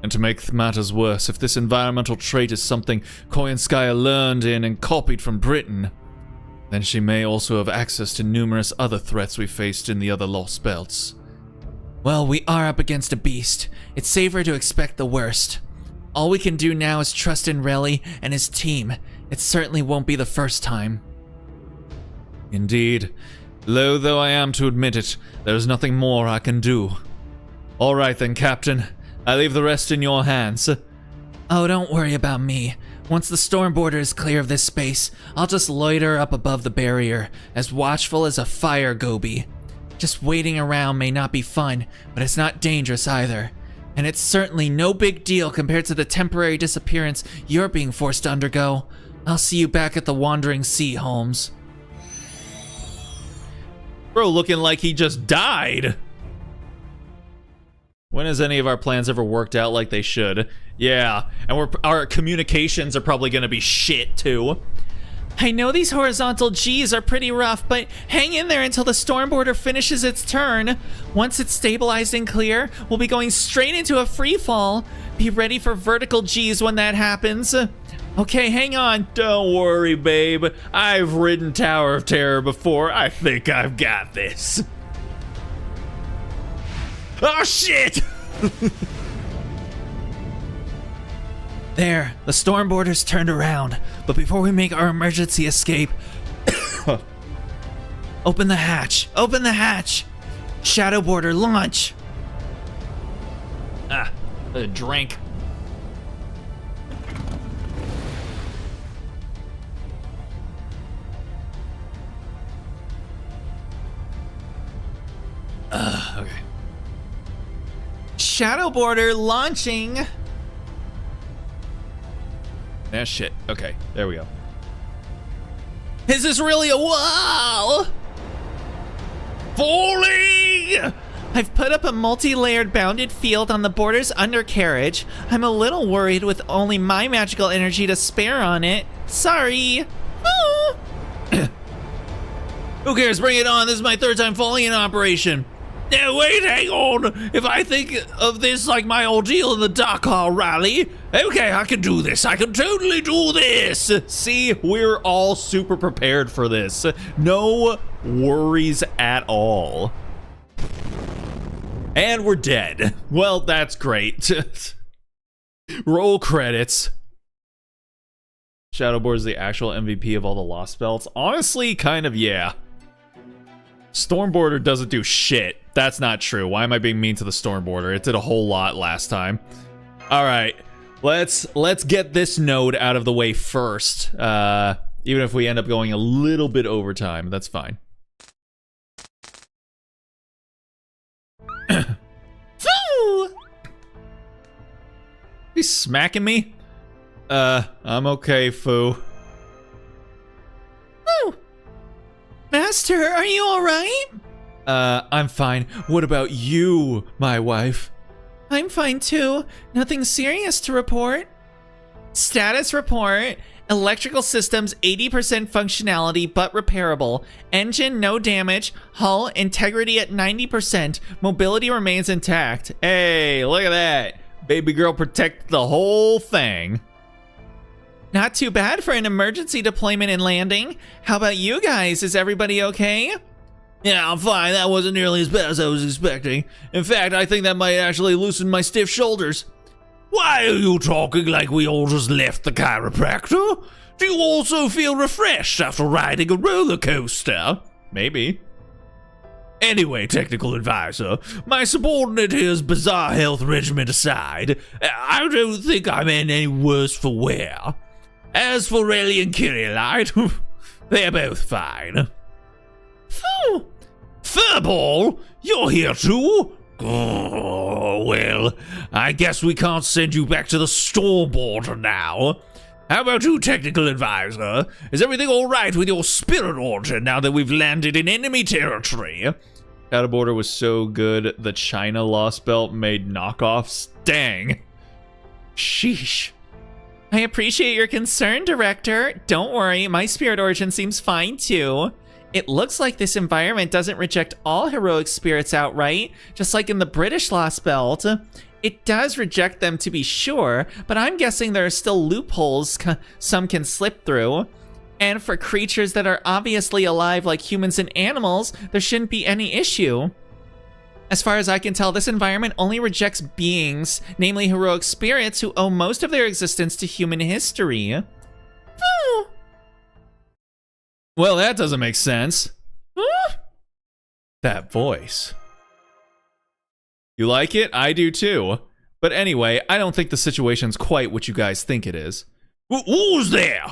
And to make matters worse, if this environmental trait is something Koyanskaya learned in and copied from Britain, then she may also have access to numerous other threats we faced in the other Lost Belts. Well, we are up against a beast. It's safer to expect the worst. All we can do now is trust in Relly and his team. It certainly won't be the first time. Indeed. Loath though I am to admit it, there is nothing more I can do. All right then, Captain. I leave the rest in your hands. Oh, don't worry about me. Once the Stormboarder is clear of this space, I'll just loiter up above the barrier, as watchful as a fire goby. Just waiting around may not be fun, but it's not dangerous either. And it's certainly no big deal compared to the temporary disappearance you're being forced to undergo. I'll see you back at the Wandering Sea, Holmes. Bro, looking like he just died. When has any of our plans ever worked out like they should? Yeah, and our communications are probably gonna be shit too. I know these horizontal G's are pretty rough, but hang in there until the Stormboarder finishes its turn. Once it's stabilized and clear, we'll be going straight into a free fall. Be ready for vertical G's when that happens. Okay, hang on. Don't worry, babe. I've ridden Tower of Terror before. I think I've got this. Oh, shit! There, the Stormboarder's turned around, but before we make our emergency escape, open the hatch, open the hatch! Shadow Border, launch! Ah, a drink. Okay. Shadow Border launching. Ah, shit. Okay, there we go. Is this really a wall? Falling! I've put up a multi-layered bounded field on the border's undercarriage. I'm a little worried with only my magical energy to spare on it. Sorry. Ah. Who cares? Bring it on. This is my 3rd time falling in operation. Now, wait, hang on. If I think of this like my ordeal in the dock hall rally, okay, I can do this. I can totally do this. See, we're all super prepared for this. No worries at all. And we're dead. Well, that's great. Roll credits. Shadowboard is the actual MVP of all the Lost Belts? Honestly, kind of, yeah. Stormborder doesn't do shit. That's not true. Why am I being mean to the Stormborder? It did a whole lot last time. All right, let's get this node out of the way first. Even if we end up going a little bit over time, that's fine. Foo! He's smacking me? I'm okay, Foo. Foo! Master, are you alright? I'm fine. What about you, my wife? I'm fine too. Nothing serious to report. Status report. Electrical systems 80% functionality but repairable. Engine no damage. Hull integrity at 90%. Mobility remains intact. Hey, look at that. Baby girl protect the whole thing. Not too bad for an emergency deployment and landing. How about you guys? Is everybody okay? Yeah, I'm fine. That wasn't nearly as bad as I was expecting. In fact, I think that might actually loosen my stiff shoulders. Why are you talking like we all just left the chiropractor? Do you also feel refreshed after riding a roller coaster? Maybe. Anyway, technical advisor, my subordinate here's bizarre health regimen aside, I don't think I'm in any worse for wear. As for Rayleigh and Kirielite, they're both fine. Phew! Furball, you're here too? Oh, well, I guess we can't send you back to the Stormborder now. How about you, technical advisor? Is everything all right with your spirit origin now that we've landed in enemy territory? Shadowborder was so good, the China Lost Belt made knockoffs. Dang. Sheesh. I appreciate your concern, Director. Don't worry, my spirit origin seems fine too. It looks like this environment doesn't reject all heroic spirits outright, just like in the British Lost Belt. It does reject them to be sure, but I'm guessing there are still loopholes some can slip through. And for creatures that are obviously alive like humans and animals, there shouldn't be any issue. As far as I can tell, this environment only rejects beings, namely heroic spirits who owe most of their existence to human history. Woo! Well, that doesn't make sense. That voice. You like it? I do too. But anyway, I don't think the situation's quite what you guys think it is. Who's there?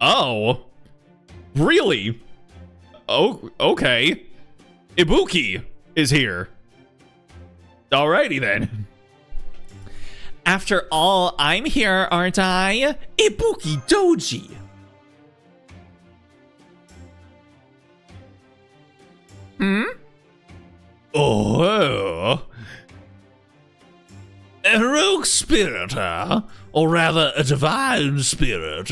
Oh. Really? Oh, okay. Ibuki is here. Alrighty then. After all, I'm here, aren't I? Ibuki Doji. Oh. A heroic spirit, huh? Or rather, a divine spirit.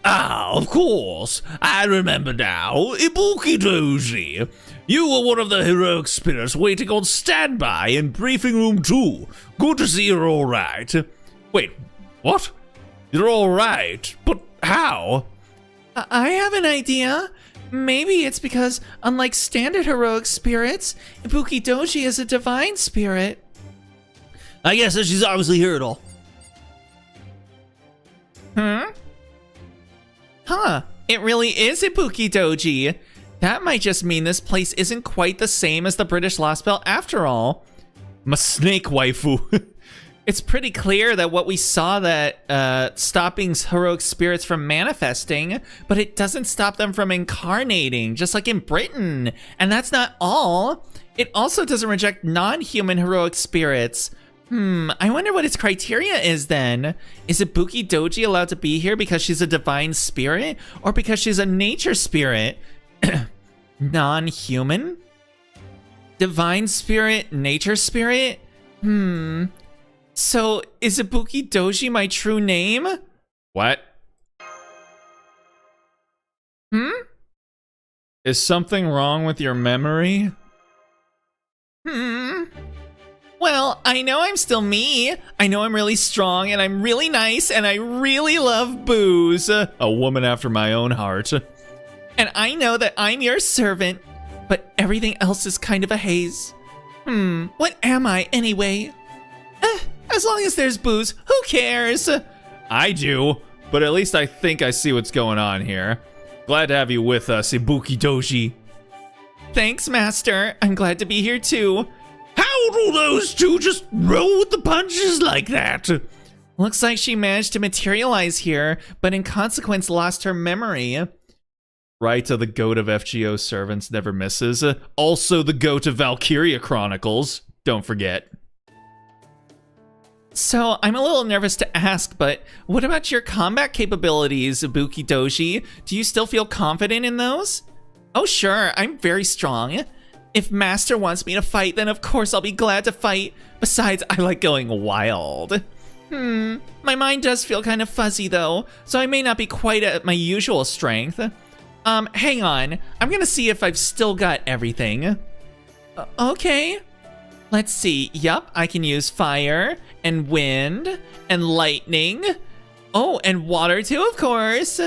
Ah, of course. I remember now. Ibuki Doji. You were one of the heroic spirits waiting on standby in briefing room 2. Good to see you're all right. Wait, what? You're all right, but how? I have an idea. Maybe it's because, unlike standard heroic spirits, Ibuki Doji is a divine spirit. I guess that she's obviously here at all. Huh, it really is Ibuki Doji. That might just mean this place isn't quite the same as the British Lost Belt after all. My snake waifu. It's pretty clear that what we saw that stopping heroic spirits from manifesting, but it doesn't stop them from incarnating, just like in Britain. And that's not all. It also doesn't reject non-human heroic spirits. I wonder what its criteria is then. Is Ibuki Doji allowed to be here because she's a divine spirit, or because she's a nature spirit? Non-human? Divine spirit, nature spirit? So, is Ibuki Doji my true name? What? Is something wrong with your memory? Well, I know I'm still me. I know I'm really strong, and I'm really nice, and I really love booze. A woman after my own heart. And I know that I'm your servant, but everything else is kind of a haze. What am I, anyway? As long as there's booze, who cares? I do, but at least I think I see what's going on here. Glad to have you with us, Ibuki Doji. Thanks, Master. I'm glad to be here too. How do those two just roll with the punches like that? Looks like she managed to materialize here, but in consequence lost her memory. Right to the goat of FGO servants never misses. Also the goat of Valkyria Chronicles. Don't forget. So, I'm a little nervous to ask, but what about your combat capabilities, Ibuki Doji? Do you still feel confident in those? Oh sure, I'm very strong. If Master wants me to fight, then of course I'll be glad to fight. Besides, I like going wild. My mind does feel kind of fuzzy though, so I may not be quite at my usual strength. Hang on. I'm gonna see if I've still got everything. Okay. Let's see. Yup, I can use fire, and wind, and lightning. Oh, and water too, of course.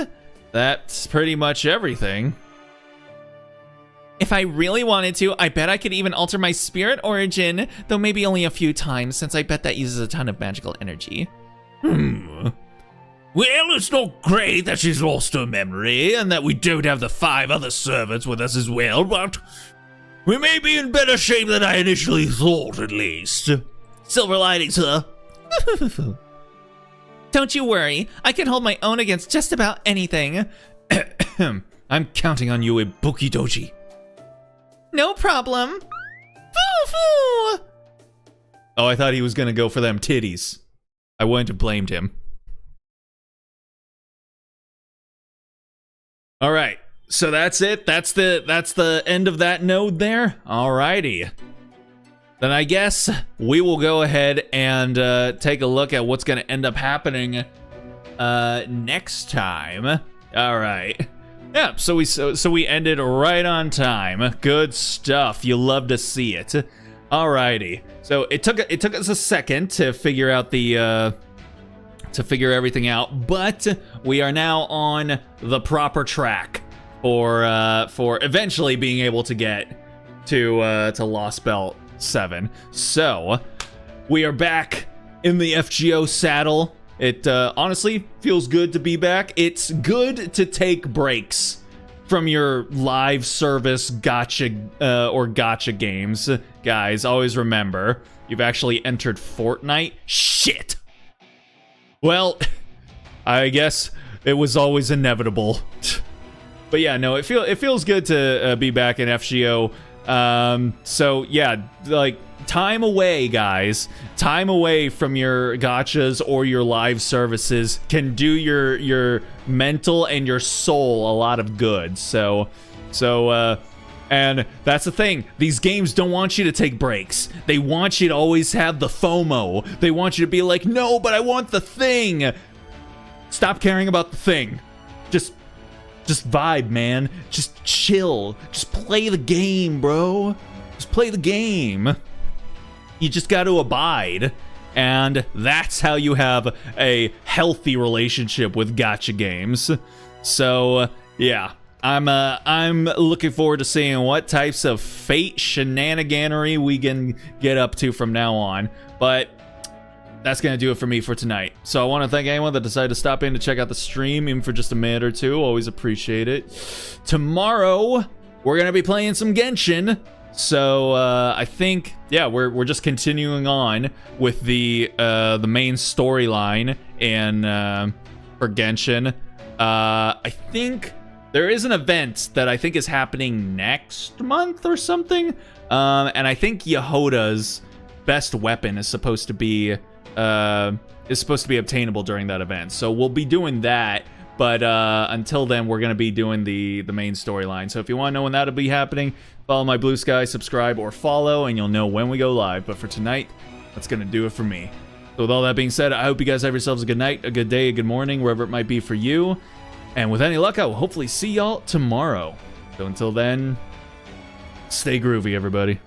That's pretty much everything. If I really wanted to, I bet I could even alter my spirit origin, though maybe only a few times, since I bet that uses a ton of magical energy. Well, it's not great that she's lost her memory, and that we don't have the 5 other servants with us as well, but we may be in better shape than I initially thought, at least. Silver linings, huh? Don't you worry, I can hold my own against just about anything. I'm counting on you, Ibuki Doji. No problem. Foo-foo! Oh, I thought he was gonna go for them titties. I wouldn't have blamed him. All right, so that's it. That's the end of that node there. Alrighty. Then I guess we will go ahead and take a look at what's gonna end up happening next time. All right. Yeah, so we ended right on time. Good stuff. You love to see it. Alrighty. So it took us a second to figure out to figure everything out, but we are now on the proper track for eventually being able to get to Lost Belt 7. So we are back in the FGO saddle. It honestly feels good to be back. It's good to take breaks from your live service gacha games. Guys, always remember, you've actually entered Fortnite. Shit. Well, I guess it was always inevitable. But yeah, no, it feels good to be back in FGO. So yeah, like, time away, guys. Time away from your gachas or your live services can do your mental and your soul a lot of good. So and that's the thing. These games don't want you to take breaks. They want you to always have the FOMO. They want you to be like, no, but I want the thing. Stop caring about the thing. Just vibe, man. Just chill. Just play the game, bro. Just play the game. You just got to abide, and that's how you have a healthy relationship with gacha games. So yeah, I'm looking forward to seeing what types of fate shenaniganery we can get up to from now on. But that's gonna do it for me for tonight. So I want to thank anyone that decided to stop in to check out the stream, even for just a minute or two. Always appreciate it. Tomorrow we're gonna be playing some Genshin. So I think, yeah, we're just continuing on with the main storyline for Genshin. I think there is an event that I think is happening next month or something, and I think Yehoda's best weapon is supposed to be obtainable during that event. So we'll be doing that. But until then, we're going to be doing the main storyline. So if you want to know when that'll be happening, follow my Blue Sky, subscribe, or follow, and you'll know when we go live. But for tonight, that's going to do it for me. So with all that being said, I hope you guys have yourselves a good night, a good day, a good morning, wherever it might be for you. And with any luck, I will hopefully see y'all tomorrow. So until then, stay groovy, everybody.